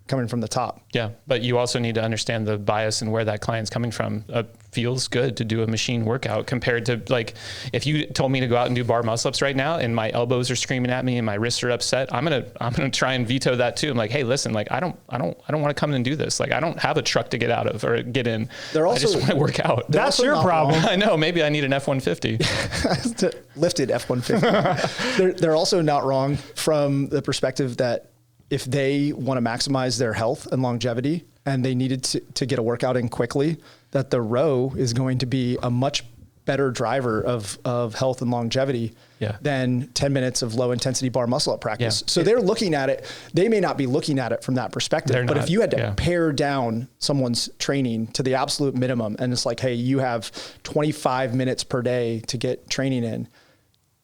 coming from the top. Yeah, but you also need to understand the bias and where that client's coming from. Feels good to do a machine workout compared to, like, if you told me to go out and do bar muscle ups right now and my elbows are screaming at me and my wrists are upset, I'm gonna try and veto that too. I'm like, hey, listen, like I don't want to come in and do this. Like I don't have a truck to get out of or get in. I just want to work out. That's your problem. I know. Maybe I need an F-150. Lifted F-150. they're also not wrong from the perspective that if they want to maximize their health and longevity and they needed to get a workout in quickly, that the row is going to be a much better driver of health and longevity than 10 minutes of low intensity bar muscle up practice. Yeah. So they're looking at it. They may not be looking at it from that perspective, but if you had to pare down someone's training to the absolute minimum and it's like, hey, you have 25 minutes per day to get training in,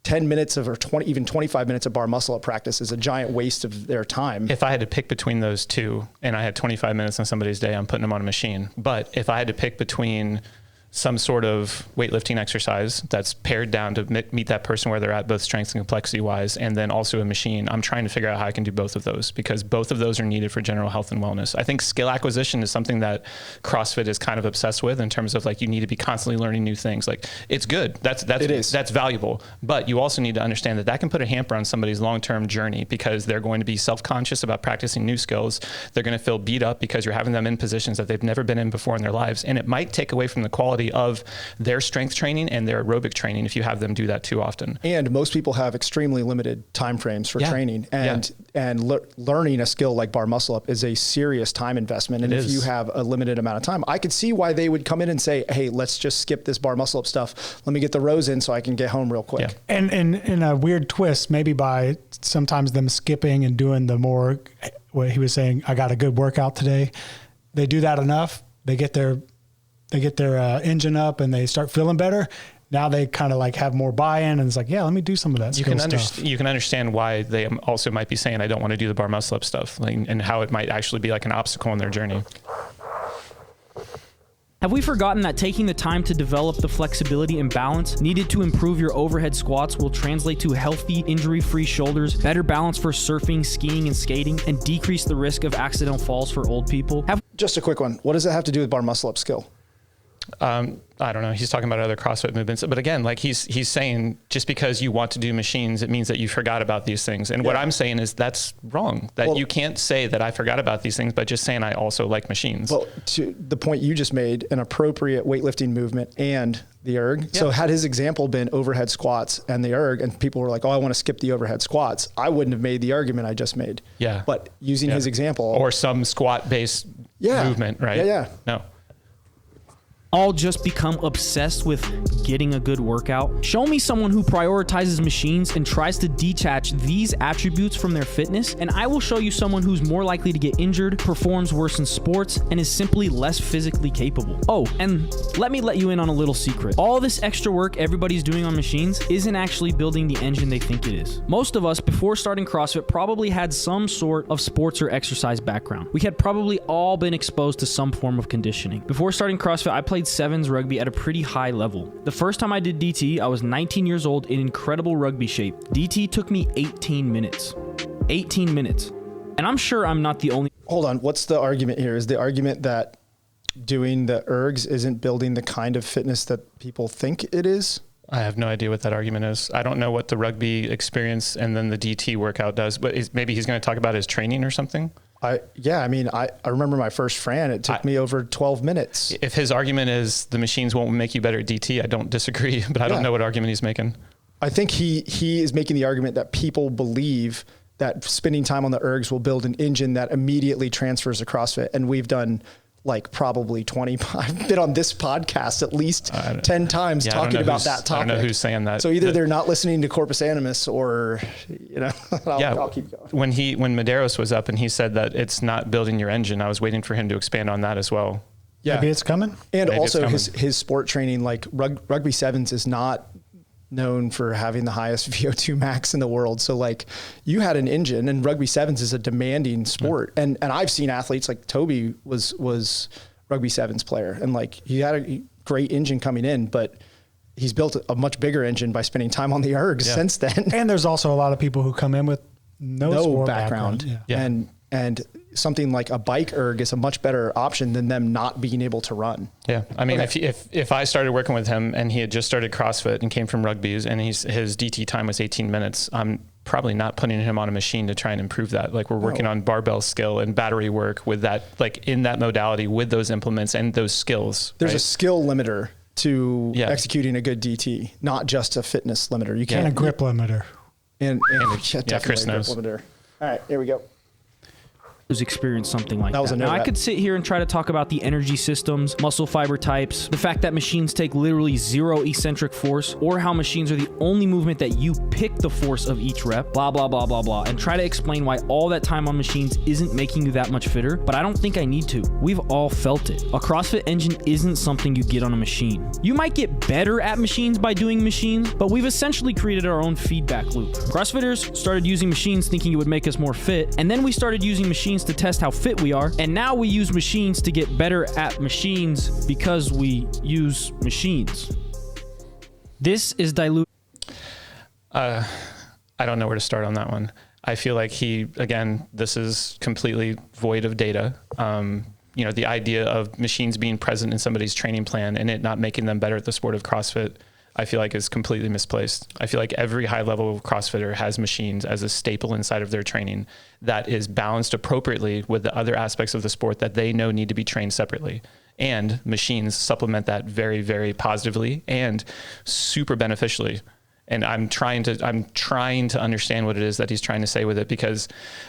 10 minutes of, or 20, even 25 minutes of bar muscle up practice is a giant waste of their time. If I had to pick between those two and I had 25 minutes on somebody's day, I'm putting them on a machine. But if I had to pick between some sort of weightlifting exercise that's pared down to meet that person where they're at, both strength and complexity wise, and then also a machine, I'm trying to figure out how I can do both of those because both of those are needed for general health and wellness. I think skill acquisition is something that CrossFit is kind of obsessed with in terms of like, you need to be constantly learning new things. Like it's good. That's valuable, but you also need to understand that can put a hamper on somebody's long-term journey because they're going to be self-conscious about practicing new skills. They're going to feel beat up because you're having them in positions that they've never been in before in their lives. And it might take away from the quality quality of their strength training and their aerobic training if you have them do that too often. And most people have extremely limited time frames for training, and learning a skill like bar muscle up is a serious time investment. And if you have a limited amount of time, I could see why they would come in and say, hey, let's just skip this bar muscle up stuff. Let me get the rows in so I can get home real quick. Yeah. And in a weird twist, maybe by sometimes them skipping and doing the more, what he was saying, I got a good workout today. They do that enough. They get their engine up and they start feeling better. Now they kind of like have more buy-in, and it's like, yeah, let me do some of that skill stuff. You can understand why they also might be saying, I don't want to do the bar muscle up stuff, like, and how it might actually be like an obstacle in their journey. Have we forgotten that taking the time to develop the flexibility and balance needed to improve your overhead squats will translate to healthy, injury-free shoulders, better balance for surfing, skiing, and skating, and decrease the risk of accidental falls for old people? Just a quick one. What does it have to do with bar muscle up skill? I don't know. He's talking about other CrossFit movements, but again, like he's saying, just because you want to do machines, it means that you forgot about these things. And what I'm saying is that's wrong. That you can't say that I forgot about these things, but just saying I also like machines. Well, to the point you just made, an appropriate weightlifting movement and the erg. Yeah. So had his example been overhead squats and the erg, and people were like, oh, I want to skip the overhead squats, I wouldn't have made the argument I just made. Yeah. But using his example. Or some squat-based movement, right? Yeah. No. All just become obsessed with getting a good workout? Show me someone who prioritizes machines and tries to detach these attributes from their fitness, and I will show you someone who's more likely to get injured, performs worse in sports, and is simply less physically capable. Oh, and let me let you in on a little secret. All this extra work everybody's doing on machines isn't actually building the engine they think it is. Most of us, before starting CrossFit, probably had some sort of sports or exercise background. We had probably all been exposed to some form of conditioning. Before starting CrossFit, I played sevens rugby at a pretty high level. The first time I did DT, I was 19 years old in incredible rugby shape. DT took me 18 minutes. 18 minutes. And I'm sure I'm not the only... Hold on. What's the argument here? Is the argument that doing the ergs isn't building the kind of fitness that people think it is? I have no idea what that argument is. I don't know what the rugby experience and then the DT workout does, but maybe he's going to talk about his training or something. I remember my first Fran, it took me over 12 minutes. If his argument is the machines won't make you better at DT, I don't disagree, but I don't know what argument he's making. I think he is making the argument that people believe that spending time on the ergs will build an engine that immediately transfers to CrossFit. And we've done like probably 20, I've been on this podcast at least 10 times talking about that topic. I don't know who's saying that. So either they're not listening to Corpus Animus or, I'll keep going. When Medeiros was up and he said that it's not building your engine, I was waiting for him to expand on that as well. Yeah. Maybe it's coming. And maybe also his sport training, like rugby sevens is not known for having the highest VO2 max in the world. So like you had an engine, and rugby sevens is a demanding sport. And I've seen athletes like Toby was rugby sevens player, and like he had a great engine coming in, but he's built a much bigger engine by spending time on the ergs since then. And there's also a lot of people who come in with no sport background. And something like a bike erg is a much better option than them not being able to run. Yeah. I mean, if I started working with him and he had just started CrossFit and came from rugbies and his DT time was 18 minutes, I'm probably not putting him on a machine to try and improve that. Like we're working on barbell skill and battery work with that, like in that modality with those implements and those skills. There's a skill limiter to executing a good DT, not just a fitness limiter. You can't. And a grip limiter. And definitely Chris a grip knows. limiter. All right, here we go. Experience something like that. Now, I could sit here and try to talk about the energy systems, muscle fiber types, the fact that machines take literally zero eccentric force, or how machines are the only movement that you pick the force of each rep, blah, blah, blah, blah, blah, and try to explain why all that time on machines isn't making you that much fitter, but I don't think I need to. We've all felt it. A CrossFit engine isn't something you get on a machine. You might get better at machines by doing machines, but we've essentially created our own feedback loop. CrossFitters started using machines thinking it would make us more fit, and then we started using machines to test how fit we are, and now we use machines to get better at machines because we use machines. This is dilute. I don't know where to start on that one. I feel like this is completely void of data. The idea of machines being present in somebody's training plan and it not making them better at the sport of CrossFit, I feel like is completely misplaced. I feel like every high level CrossFitter has machines as a staple inside of their training that is balanced appropriately with the other aspects of the sport that they know need to be trained separately. and machines supplement that very, very positively and super beneficially. And I'm trying to understand what it is that he's trying to say with it, because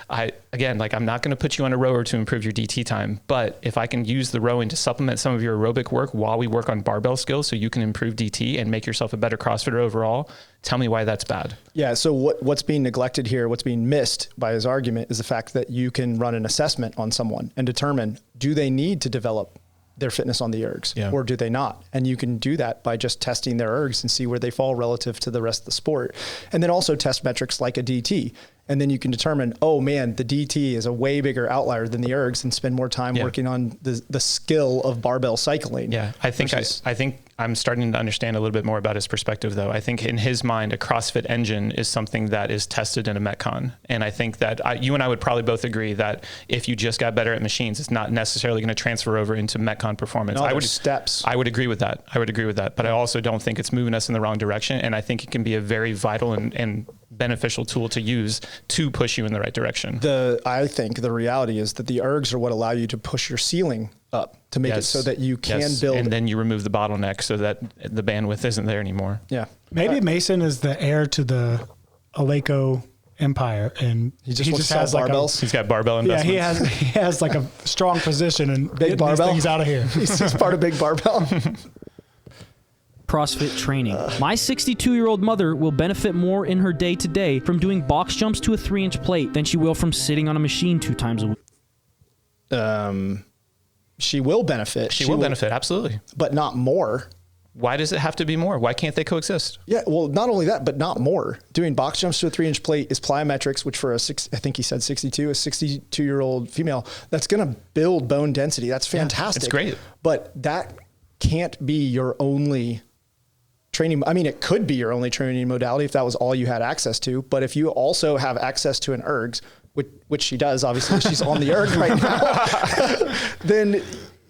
I'm not going to put you on a rower to improve your DT time, but if I can use the rowing to supplement some of your aerobic work while we work on barbell skills so you can improve DT and make yourself a better CrossFitter overall, tell me why that's bad. Yeah. So what's being neglected here, what's being missed by his argument is the fact that you can run an assessment on someone and determine, do they need to develop their fitness on the ergs or do they not? And you can do that by just testing their ergs and see where they fall relative to the rest of the sport. And then also test metrics like a DT. And then you can determine, oh man, the DT is a way bigger outlier than the ergs, and spend more time working on the skill of barbell cycling. Yeah. I think I'm starting to understand a little bit more about his perspective though. I think in his mind, a CrossFit engine is something that is tested in a Metcon. And I think that you and I would probably both agree that if you just got better at machines, it's not necessarily going to transfer over into Metcon performance. No, steps. I would agree with that. But I also don't think it's moving us in the wrong direction. And I think it can be a very vital and beneficial tool to use to push you in the right direction. I think the reality is that the ergs are what allow you to push your ceiling up to make it so that you can build. And then you remove the bottleneck so that the bandwidth isn't there anymore. Yeah. Maybe Mason is the heir to the Eleiko empire, and he just has barbells. He's got barbell investments. Yeah, he has like a strong position and big barbell. Things out of here. He's part of big barbell. CrossFit training. My 62-year-old mother will benefit more in her day-to-day from doing box jumps to a 3-inch plate than she will from sitting on a machine 2 times a week. She will benefit. She will benefit, absolutely. But not more. Why does it have to be more? Why can't they coexist? Yeah, well, not only that, but not more. Doing box jumps to a 3-inch plate is plyometrics, which for I think he said 62, a 62-year-old female, that's going to build bone density. That's fantastic. It's great. But that can't be your only training. I mean, it could be your only training modality if that was all you had access to. But if you also have access to an ergs, which she does, obviously she's on the erg right now, then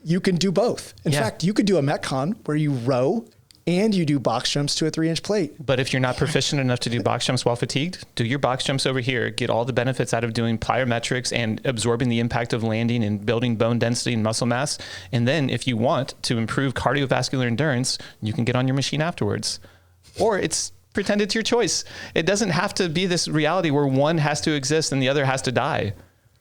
you can do both. In fact, you could do a Metcon where you row and you do box jumps to a 3-inch plate. But if you're not proficient enough to do box jumps while fatigued, do your box jumps over here, get all the benefits out of doing plyometrics and absorbing the impact of landing and building bone density and muscle mass. And then if you want to improve cardiovascular endurance, you can get on your machine afterwards. Or pretend it's your choice. It doesn't have to be this reality where one has to exist and the other has to die.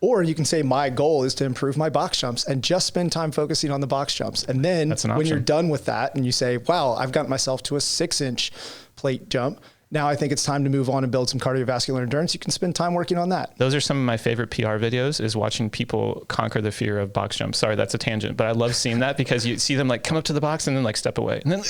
Or you can say, my goal is to improve my box jumps and just spend time focusing on the box jumps. And then when you're done with that and you say, wow, I've gotten myself to a 6-inch plate jump, now I think it's time to move on and build some cardiovascular endurance. You can spend time working on that. Those are some of my favorite PR videos, is watching people conquer the fear of box jumps. Sorry, that's a tangent, but I love seeing that because you see them like come up to the box and then like step away. And then,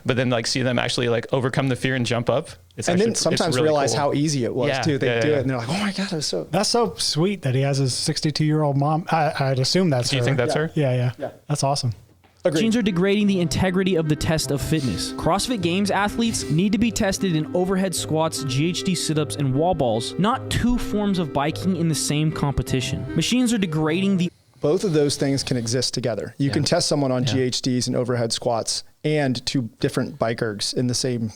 but then like see them actually like overcome the fear and jump up. And then sometimes really realize how easy it was too. They do it and they're like, oh my God, that's so sweet that he has his 62-year-old mom. I'd assume that's her. Do you think that's her? Yeah. That's awesome. Machines are degrading the integrity of the test of fitness. CrossFit Games athletes need to be tested in overhead squats, GHD sit-ups, and wall balls, not 2 forms of biking in the same competition. Machines are degrading the... Both of those things can exist together. You can test someone on GHDs and overhead squats and 2 different bike ergs in the same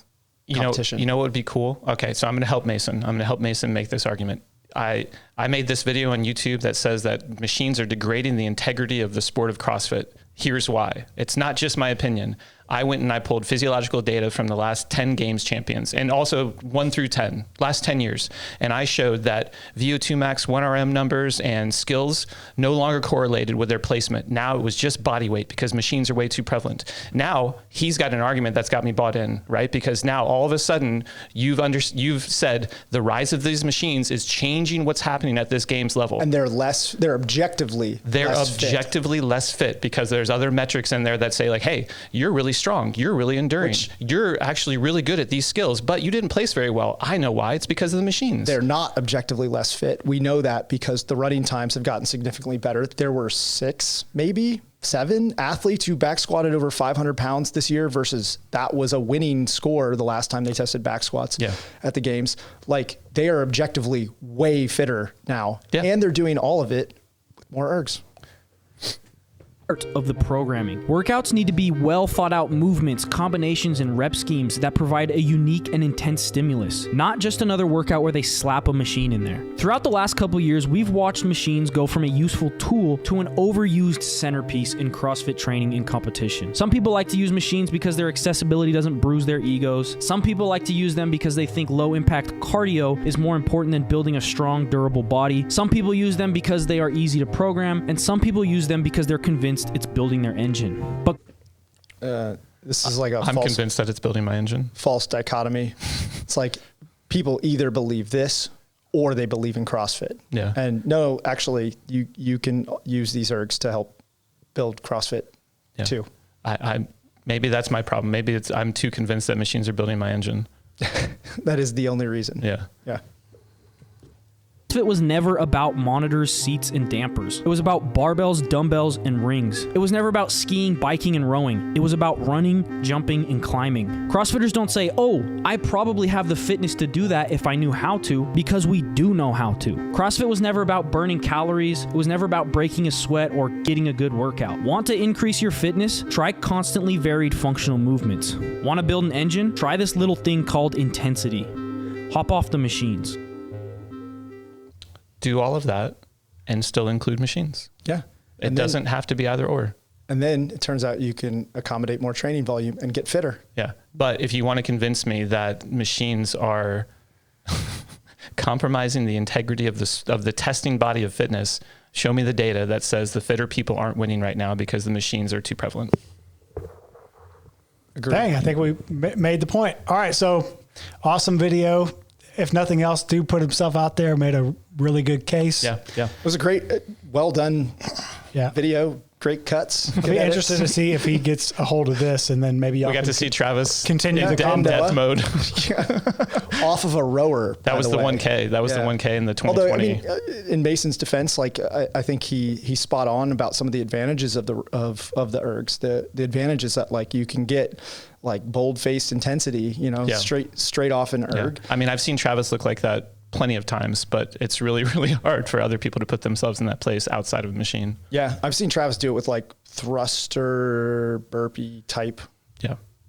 competition. You know what would be cool? Okay, so I'm going to help Mason. I'm going to help Mason make this argument. I made this video on YouTube that says that machines are degrading the integrity of the sport of CrossFit. Here's why. It's not just my opinion. I went and I pulled physiological data from the last 10 games champions and also 1 through 10, last 10 years. And I showed that VO2 max, 1RM numbers and skills no longer correlated with their placement. Now it was just body weight because machines are way too prevalent. Now he's got an argument that's got me bought in, right? Because now all of a sudden you've said the rise of these machines is changing what's happening at this games level. And they're objectively less fit because there's other metrics in there that say like, hey, you're really strong, you're really enduring, you're actually really good at these skills, but you didn't place very well. I know why. It's because of the machines. They're not objectively less fit. We know that because the running times have gotten significantly better. There were 6, maybe 7 athletes who back squatted over 500 pounds this year versus that was a winning score the last time they tested back squats at the games. Like, they are objectively way fitter now and they're doing all of it with more ergs. part of the programming. Workouts need to be well thought out movements, combinations, and rep schemes that provide a unique and intense stimulus, not just another workout where they slap a machine in there. Throughout the last couple years, we've watched machines go from a useful tool to an overused centerpiece in CrossFit training and competition. Some people like to use machines because their accessibility doesn't bruise their egos. Some people like to use them because they think low impact cardio is more important than building a strong, durable body. Some people use them because they are easy to program, and some people use them because they're convinced it's building their engine. But this is like I'm convinced that it's building my engine. False dichotomy. It's like people either believe this or they believe in CrossFit. Yeah. And no, actually, you can use these ergs to help build CrossFit too. I maybe that's my problem. Maybe I'm too convinced that machines are building my engine. That is the only reason. Yeah. Yeah. CrossFit was never about monitors, seats, and dampers. It was about barbells, dumbbells, and rings. It was never about skiing, biking, and rowing. It was about running, jumping, and climbing. CrossFitters don't say, oh, I probably have the fitness to do that if I knew how to, because we do know how to. CrossFit was never about burning calories. It was never about breaking a sweat or getting a good workout. Want to increase your fitness? Try constantly varied functional movements. Want to build an engine? Try this little thing called intensity. Hop off the machines. Do all of that and still include machines. Yeah. It doesn't have to be either or. And then it turns out you can accommodate more training volume and get fitter. Yeah. But if you want to convince me that machines are compromising the integrity of the testing body of fitness, show me the data that says the fitter people aren't winning right now because the machines are too prevalent. Agreed. Dang, I think we made the point. All right. So awesome video. If nothing else, dude put himself out there, made a really good case. Yeah. Yeah. It was a great, well done video. Great cuts. I'll be interested to see if he gets a hold of this, and then maybe y'all we got to see Travis continue the death mode off of a rower. That was the 1K. That was the 1K in the 2020. Although, I mean, in Mason's defense, like I think he's spot on about some of the advantages of the ergs. The advantages that like you can get like bold-faced intensity, straight off an erg. Yeah. I mean, I've seen Travis look like that plenty of times, but it's really, really hard for other people to put themselves in that place outside of a machine. Yeah. I've seen Travis do it with like thruster burpee type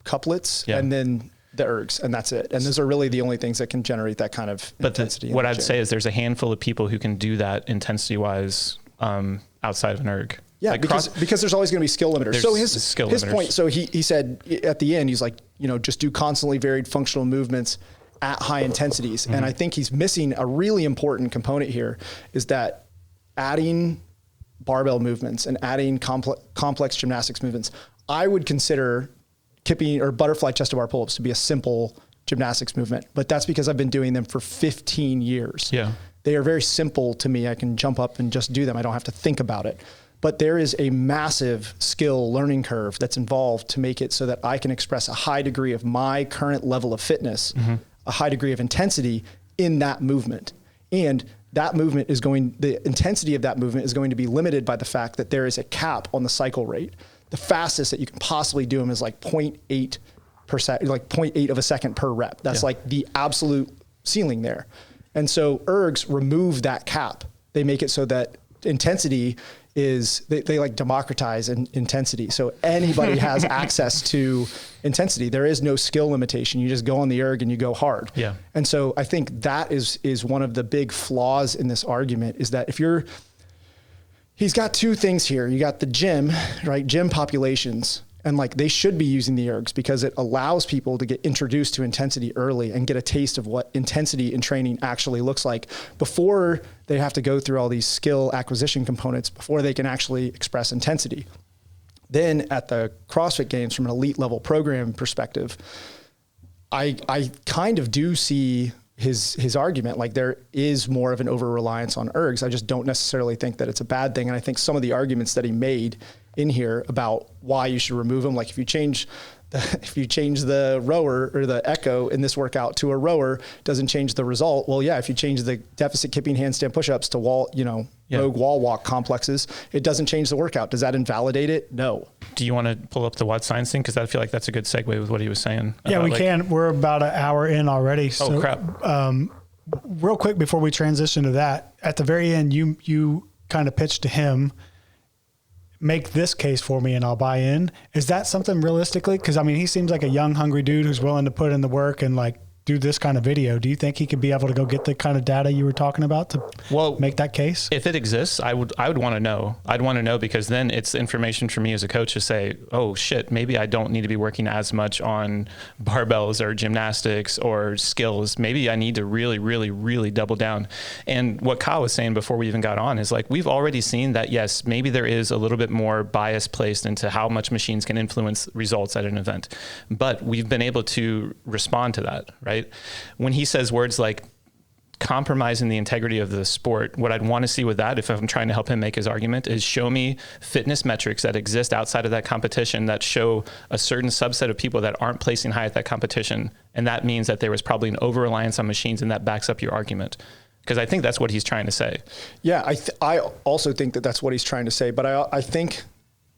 couplets and then the ergs, and that's it. And those are really the only things that can generate that kind of intensity. What I'd say is there's a handful of people who can do that intensity wise outside of an erg. Yeah, like because there's always going to be skill limiters. So his point, so he said at the end, he's like, just do constantly varied functional movements at high intensities. Mm-hmm. And I think he's missing a really important component here, is that adding barbell movements and adding complex gymnastics movements, I would consider kipping or butterfly chest to bar pull-ups to be a simple gymnastics movement, but that's because I've been doing them for 15 years. Yeah. They are very simple to me. I can jump up and just do them. I don't have to think about it. But there is a massive skill learning curve that's involved to make it so that I can express a high degree of my current level of fitness, a high degree of intensity in that movement. And that movement the intensity of that movement is going to be limited by the fact that there is a cap on the cycle rate. The fastest that you can possibly do them is like 0.8%, like 0.8 of a second per rep. That's like the absolute ceiling there. And so ergs remove that cap. They make it so that intensity is, they like democratize intensity. So anybody has access to intensity. There is no skill limitation. You just go on the erg and you go hard. Yeah. And so I think that is one of the big flaws in this argument, is that he's got two things here. You got the gym, right? Gym populations. And like they should be using the ergs because it allows people to get introduced to intensity early and get a taste of what intensity in training actually looks like before they have to go through all these skill acquisition components before they can actually express intensity. Then at the CrossFit Games, from an elite level program perspective, I kind of do see his argument. Like there is more of an over reliance on ergs. I just don't necessarily think that it's a bad thing. And I think some of the arguments that he made in here about why you should remove them, like if you change the rower or the echo in this workout to a rower, doesn't change the result. Well, yeah, if you change the deficit kipping handstand push-ups to rogue wall walk complexes, it doesn't change the workout. Does that invalidate it? No. Do you want to pull up the Watt Science thing? Because I feel like that's a good segue with what he was saying. Yeah, we can. We're about an hour in already. Oh, crap. Real quick before we transition to that, at the very end, you kind of pitched to him make this case for me and I'll buy in. Is that something realistically? Because I mean, he seems like a young, hungry dude who's willing to put in the work and like do this kind of video. Do you think he could be able to go get the kind of data you were talking about to make that case? If it exists, I would want to know. I'd want to know, because then it's information for me as a coach to say, oh shit, maybe I don't need to be working as much on barbells or gymnastics or skills. Maybe I need to really, really, really double down. And what Kyle was saying before we even got on is like, we've already seen that, yes, maybe there is a little bit more bias placed into how much machines can influence results at an event, but we've been able to respond to that, right? When he says words like compromising the integrity of the sport, what I'd want to see with that, if I'm trying to help him make his argument, is show me fitness metrics that exist outside of that competition that show a certain subset of people that aren't placing high at that competition. And that means that there was probably an over-reliance on machines, and that backs up your argument. Because I think that's what he's trying to say. Yeah, I also think that that's what he's trying to say. But I think,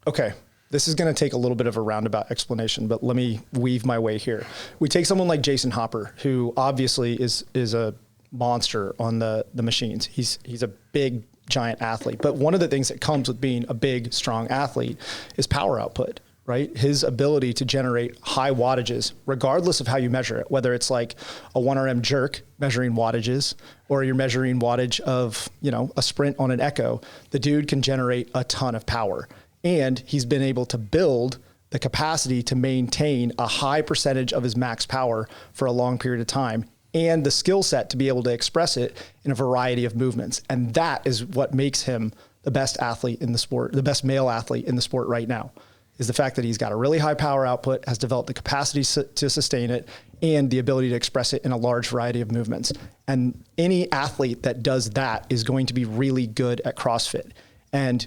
okay, this is going to take a little bit of a roundabout explanation, but let me weave my way here. We take someone like Jason Hopper, who obviously is a monster on the machines. He's a big, giant athlete. But one of the things that comes with being a big, strong athlete is power output, right? His ability to generate high wattages, regardless of how you measure it, whether it's like a 1RM jerk measuring wattages, or you're measuring wattage of, a sprint on an echo, the dude can generate a ton of power. And he's been able to build the capacity to maintain a high percentage of his max power for a long period of time, and the skill set to be able to express it in a variety of movements. And that is what makes him the best athlete in the sport, the best male athlete in the sport right now, is the fact that he's got a really high power output, has developed the capacity to sustain it, and the ability to express it in a large variety of movements. And any athlete that does that is going to be really good at CrossFit. And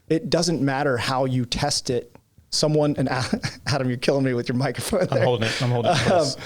it doesn't matter how you test it. And Adam, you're killing me with your microphone there. I'm holding it.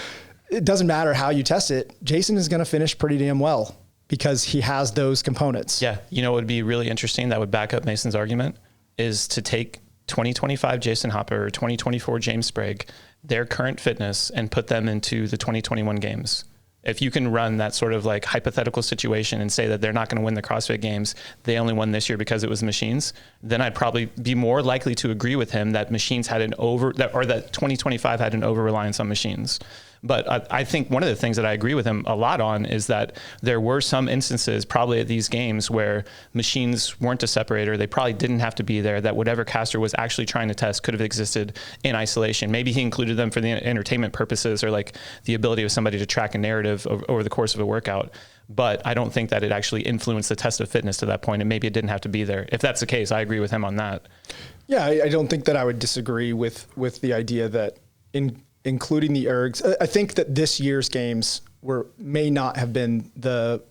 It doesn't matter how you test it. Jason is going to finish pretty damn well because he has those components. Yeah. What would be really interesting that would back up Mason's argument is to take 2025 Jason Hopper or 2024 James Sprague, their current fitness, and put them into the 2021 games. If you can run that sort of like hypothetical situation and say that they're not going to win the CrossFit Games, they only won this year because it was machines, then I'd probably be more likely to agree with him that machines had that 2025 had an over-reliance on machines. But I think one of the things that I agree with him a lot on is that there were some instances probably at these games where machines weren't a separator. They probably didn't have to be there, that whatever caster was actually trying to test could have existed in isolation. Maybe he included them for the entertainment purposes, or like the ability of somebody to track a narrative over the course of a workout. But I don't think that it actually influenced the test of fitness to that point, and maybe it didn't have to be there. If that's the case, I agree with him on that. Yeah, I don't think that I would disagree with the idea that including the ergs. I think that this year's games may not have been the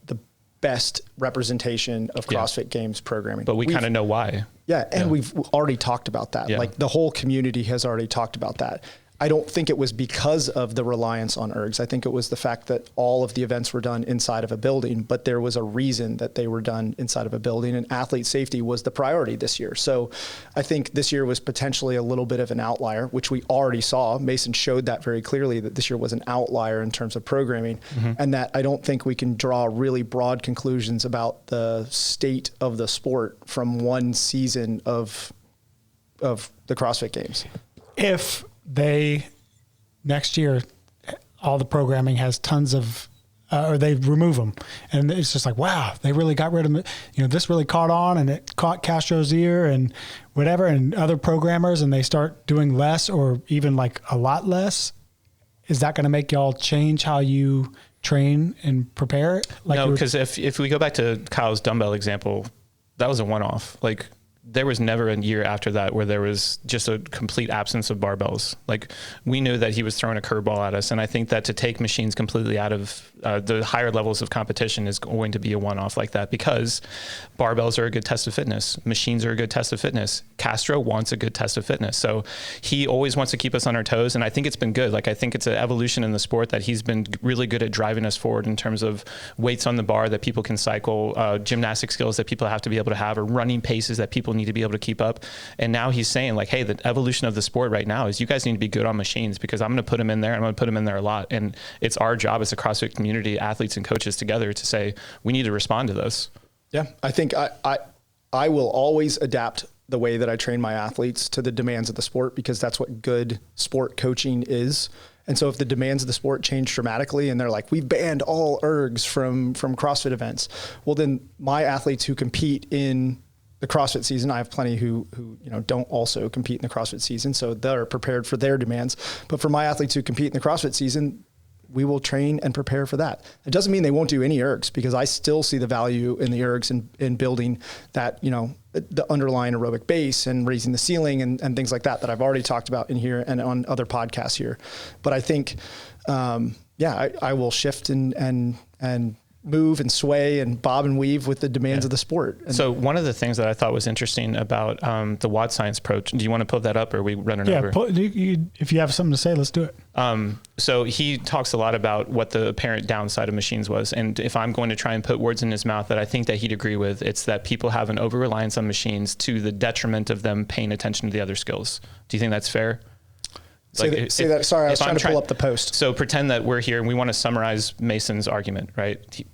best representation of CrossFit Games programming. But we kind of know why. Yeah, and we've already talked about that. Yeah. Like the whole community has already talked about that. I don't think it was because of the reliance on ergs. I think it was the fact that all of the events were done inside of a building, but there was a reason that they were done inside of a building, and athlete safety was the priority this year. So I think this year was potentially a little bit of an outlier, which we already saw. Mason showed that very clearly, that this year was an outlier in terms of programming, and that I don't think we can draw really broad conclusions about the state of the sport from one season of the CrossFit Games. If they next year all the programming has tons of or they remove them, and it's just like, wow, they really got rid of it. This really caught on, and it caught Castro's ear and whatever, and other programmers, and they start doing less or even like a lot less. Is that going to make y'all change how you train and prepare it? No, because if we go back to Kyle's dumbbell example, that was a one-off. Like, there was never a year after that where there was just a complete absence of barbells. Like, we knew that he was throwing a curveball at us. And I think that to take machines completely out of the higher levels of competition is going to be a one-off like that, because barbells are a good test of fitness. Machines are a good test of fitness. Castro wants a good test of fitness. So he always wants to keep us on our toes. And I think it's been good. Like, I think it's an evolution in the sport that he's been really good at driving us forward in terms of weights on the bar that people can cycle, gymnastic skills that people have to be able to have, or running paces that people need to be able to keep up. And now he's saying, like, hey, the evolution of the sport right now is you guys need to be good on machines, because I'm going to put them in there. I'm going to put them in there a lot. And it's our job as a CrossFit community, athletes and coaches together, to say we need to respond to those. Yeah, I think I will always adapt the way that I train my athletes to the demands of the sport, because that's what good sport coaching is. And so if the demands of the sport change dramatically and they're like, we've banned all ergs from CrossFit events, well, then my athletes who compete in the CrossFit season, I have plenty who don't also compete in the CrossFit season, so they're prepared for their demands. But for my athletes who compete in the CrossFit season, we will train and prepare for that. It doesn't mean they won't do any ergs, because I still see the value in the ergs in building that, the underlying aerobic base and raising the ceiling and things like that I've already talked about in here and on other podcasts here. But I think, I will shift and move and sway and bob and weave with the demands of the sport. And so one of the things that I thought was interesting about the WOD Science approach, do you want to pull that up or are we running over? If you have something to say, let's do it. So he talks a lot about what the apparent downside of machines was. And if I'm going to try and put words in his mouth that I think that he'd agree with, it's that people have an over-reliance on machines to the detriment of them paying attention to the other skills. Do you think that's fair? Say that. Sorry, I was trying to pull up the post. So pretend that we're here and we want to summarize Mason's argument, right?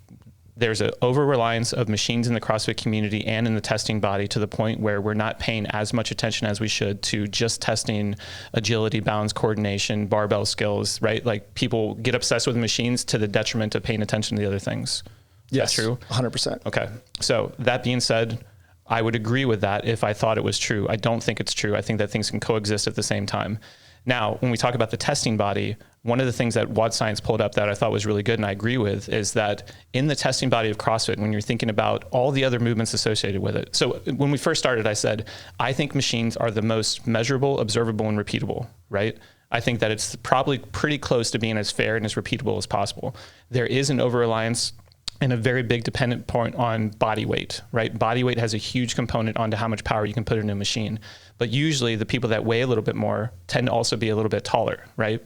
There's an over-reliance of machines in the CrossFit community and in the testing body to the point where we're not paying as much attention as we should to just testing agility, balance, coordination, barbell skills, right? Like people get obsessed with machines to the detriment of paying attention to the other things. Yes, true? 100%. Okay. So that being said, I would agree with that if I thought it was true. I don't think it's true. I think that things can coexist at the same time. Now, when we talk about the testing body, one of the things that WOD Science pulled up that I thought was really good and I agree with is that in the testing body of CrossFit, when you're thinking about all the other movements associated with it. So when we first started, I said, I think machines are the most measurable, observable, and repeatable, right? I think that it's probably pretty close to being as fair and as repeatable as possible. There is an over-reliance and a very big dependent point on body weight, right? Body weight has a huge component onto how much power you can put in a machine. But usually the people that weigh a little bit more tend to also be a little bit taller, right?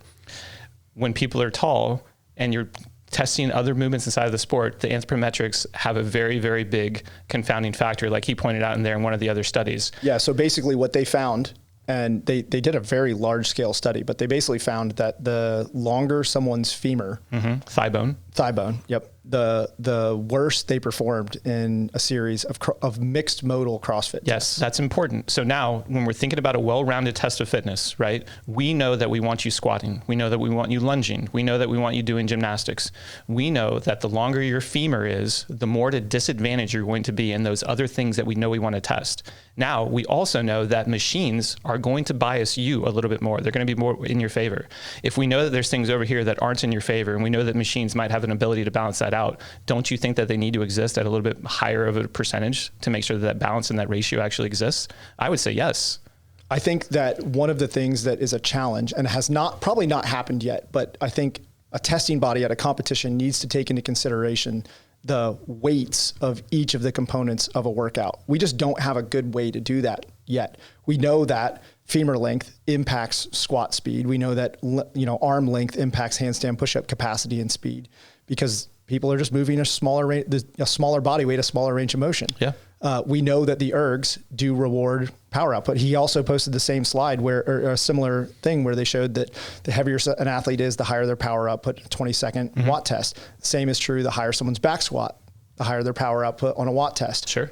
When people are tall and you're testing other movements inside of the sport, the anthropometrics have a very, very big confounding factor, like he pointed out in there in one of the other studies. Yeah, so basically what they found, and they did a very large scale study, but they basically found that the longer someone's femur, thigh bone, yep, the worse they performed in a series of mixed modal CrossFit tests. Yes, that's important. So now when we're thinking about a well-rounded test of fitness, right, we know that we want you squatting. We know that we want you lunging. We know that we want you doing gymnastics. We know that the longer your femur is, the more to disadvantage you're going to be in those other things that we know we want to test. Now, we also know that machines are going to bias you a little bit more. They're going to be more in your favor. If we know that there's things over here that aren't in your favor, and we know that machines might have an ability to balance that out, don't you think that they need to exist at a little bit higher of a percentage to make sure that that balance and that ratio actually exists? I would say yes. I think that one of the things that is a challenge and has probably not happened yet, but I think a testing body at a competition needs to take into consideration the weights of each of the components of a workout. We just don't have a good way to do that yet. We know that femur length impacts squat speed. We know that arm length impacts handstand push-up capacity and speed, because people are just moving a smaller body weight, a smaller range of motion. Yeah. We know that the ergs do reward power output. He also posted the same slide or a similar thing where they showed that the heavier an athlete is, the higher their power output, 20-second watt test. The same is true, the higher someone's back squat, the higher their power output on a watt test. Sure.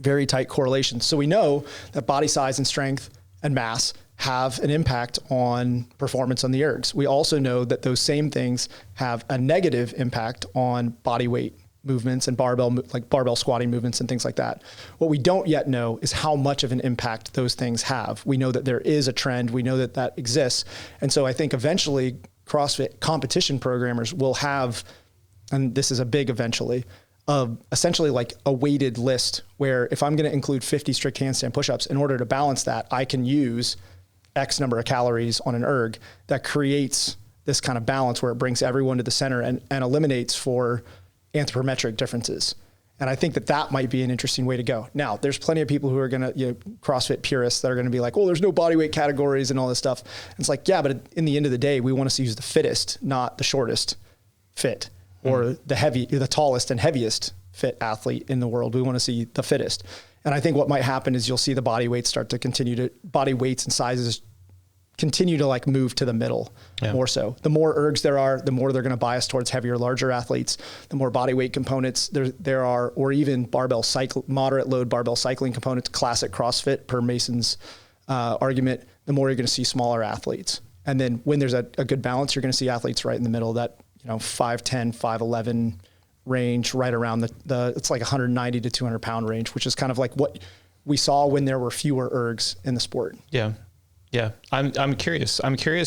Very tight correlation. So we know that body size and strength and mass have an impact on performance on the ergs. We also know that those same things have a negative impact on body weight movements and barbell squatting movements and things like that. What we don't yet know is how much of an impact those things have. We know that there is a trend. We know that that exists. And so I think eventually CrossFit competition programmers will have, and this is a big eventually, essentially like a weighted list where if I'm going to include 50 strict handstand push-ups, in order to balance that, I can use X number of calories on an erg that creates this kind of balance where it brings everyone to the center and eliminates for anthropometric differences. And I think that might be an interesting way to go. Now, there's plenty of people who are going to, CrossFit purists that are going to be like, oh, there's no body weight categories and all this stuff. And it's like, yeah, but in the end of the day, we want to use the fittest, not the shortest fit, or the tallest and heaviest fit athlete in the world. We want to see the fittest. And I think what might happen is you'll see the body weights and sizes continue to like move to the middle more so. The more ergs there are, the more they're going to bias towards heavier, larger athletes. The more body weight components there are, or even moderate load barbell cycling components, classic CrossFit per Mason's argument, the more you're going to see smaller athletes. And then when there's a good balance, you're going to see athletes right in the middle, that 5'10", 5'11" range, right around the it's like 190 to 200 pound range, which is kind of like what we saw when there were fewer ergs in the sport. Yeah. I'm curious.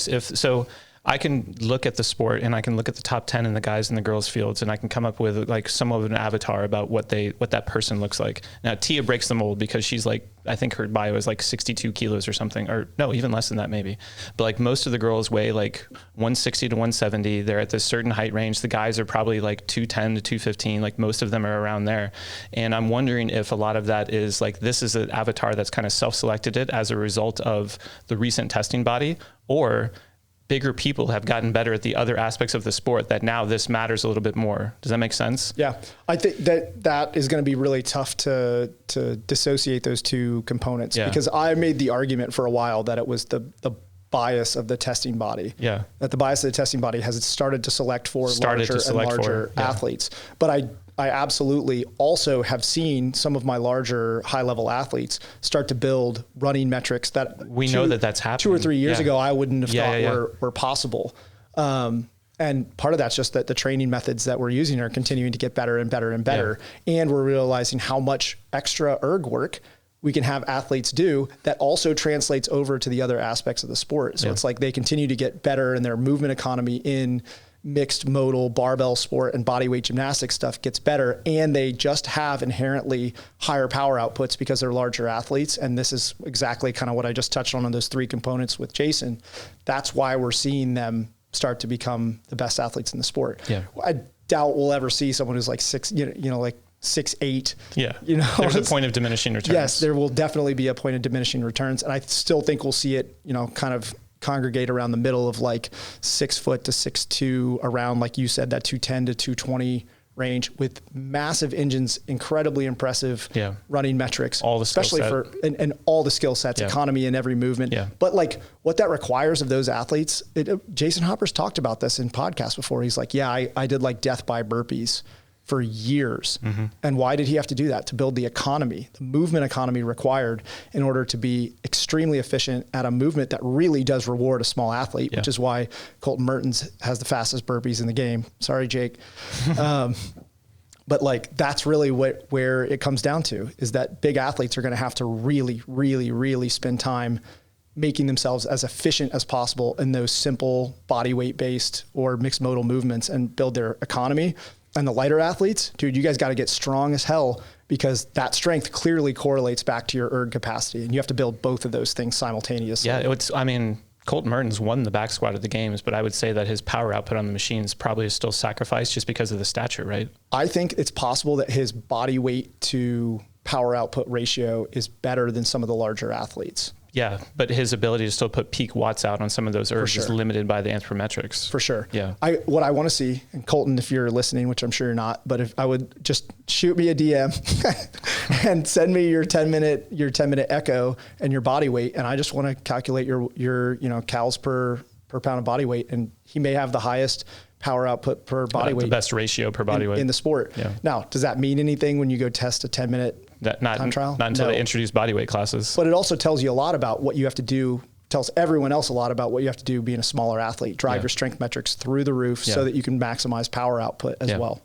If so. I can look at the sport and I can look at the top 10 in the guys and the girls fields, and I can come up with like some of an avatar about what that person looks like. Now Tia breaks the mold because she's like, I think her bio is like 62 kilos or something, or no, even less than that maybe. But like most of the girls weigh like 160 to 170. They're at this certain height range. The guys are probably like 210 to 215. Like most of them are around there. And I'm wondering if a lot of that is like, this is an avatar that's kind of self-selected it as a result of the recent testing body, or bigger people have gotten better at the other aspects of the sport that now this matters a little bit more. Does that make sense? Yeah. I think that is going to be really tough to dissociate those two components, because I made the argument for a while that it was the bias of the testing body. Yeah. That the bias of the testing body has started to select for larger athletes. But I absolutely also have seen some of my larger high-level athletes start to build running metrics that we know that's happening. 2 or 3 years ago I wouldn't have thought were possible. And part of that's just that the training methods that we're using are continuing to get better and better and better. Yeah. And we're realizing how much extra erg work we can have athletes do that also translates over to the other aspects of the sport. So it's like they continue to get better, and their movement economy in mixed modal barbell sport and bodyweight gymnastics stuff gets better, and they just have inherently higher power outputs because they're larger athletes. And this is exactly kind of what I just touched on those 3 components with Jason. That's why we're seeing them start to become the best athletes in the sport. Yeah. I doubt we'll ever see someone who's like 6'8". Yeah. There's a point of diminishing returns. Yes, there will definitely be a point of diminishing returns. And I still think we'll see it, kind of congregate around the middle of like 6 foot to 6'2", around, like you said, that 210 to 220 range, with massive engines, incredibly impressive running metrics, all the especially for and all the skill sets, economy in every movement. Yeah. But like what that requires of those athletes, Jason Hopper's talked about this in podcasts before. He's like, I did like death by burpees for years. Mm-hmm. And why did he have to do that? To build the economy, the movement economy required in order to be extremely efficient at a movement that really does reward a small athlete, which is why Colton Mertens has the fastest burpees in the game. Sorry, Jake. But like, that's really where it comes down to, is that big athletes are going to have to really, really, really spend time making themselves as efficient as possible in those simple body weight based or mixed modal movements and build their economy. And the lighter athletes, dude, you guys got to get strong as hell, because that strength clearly correlates back to your erg capacity. And you have to build both of those things simultaneously. Yeah, Colton Mertens won the back squat at the games, but I would say that his power output on the machines probably is still sacrificed just because of the stature, right? I think it's possible that his body weight to power output ratio is better than some of the larger athletes. Yeah, but his ability to still put peak watts out on some of those ergs is limited by the anthropometrics. For sure. Yeah. What I want to see, and Colton, if you're listening, which I'm sure you're not, but if I would just shoot me a DM and send me your 10-minute echo and your body weight, and I just want to calculate your calories per pound of body weight, and he may have the highest power output per body weight. The best ratio per body weight in the sport. Yeah. Now, does that mean anything when you go test a 10-minute time trial? Not until they introduce body weight classes. But it also tells you a lot about what you have to do, tells everyone else a lot about what you have to do being a smaller athlete. Drive your strength metrics through the roof so that you can maximize power output as well.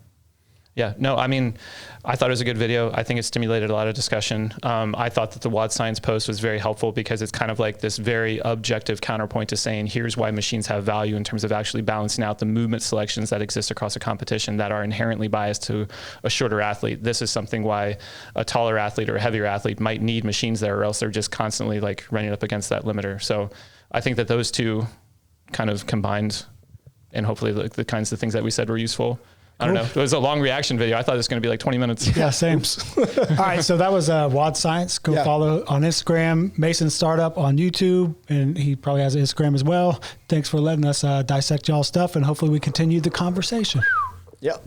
Yeah, no, I thought it was a good video. I think it stimulated a lot of discussion. I thought that the WOD Science post was very helpful, because it's kind of like this very objective counterpoint to saying, here's why machines have value in terms of actually balancing out the movement selections that exist across a competition that are inherently biased to a shorter athlete. This is something why a taller athlete or a heavier athlete might need machines there, or else they're just constantly like running up against that limiter. So I think that those two kind of combined, and hopefully the kinds of things that we said were useful. I don't know. It was a long reaction video. I thought it was going to be like 20 minutes. Yeah, same. All right. So that was WOD Science. Go follow on Instagram, Mason Startup on YouTube, and he probably has an Instagram as well. Thanks for letting us dissect y'all stuff, and hopefully we continue the conversation. Yep.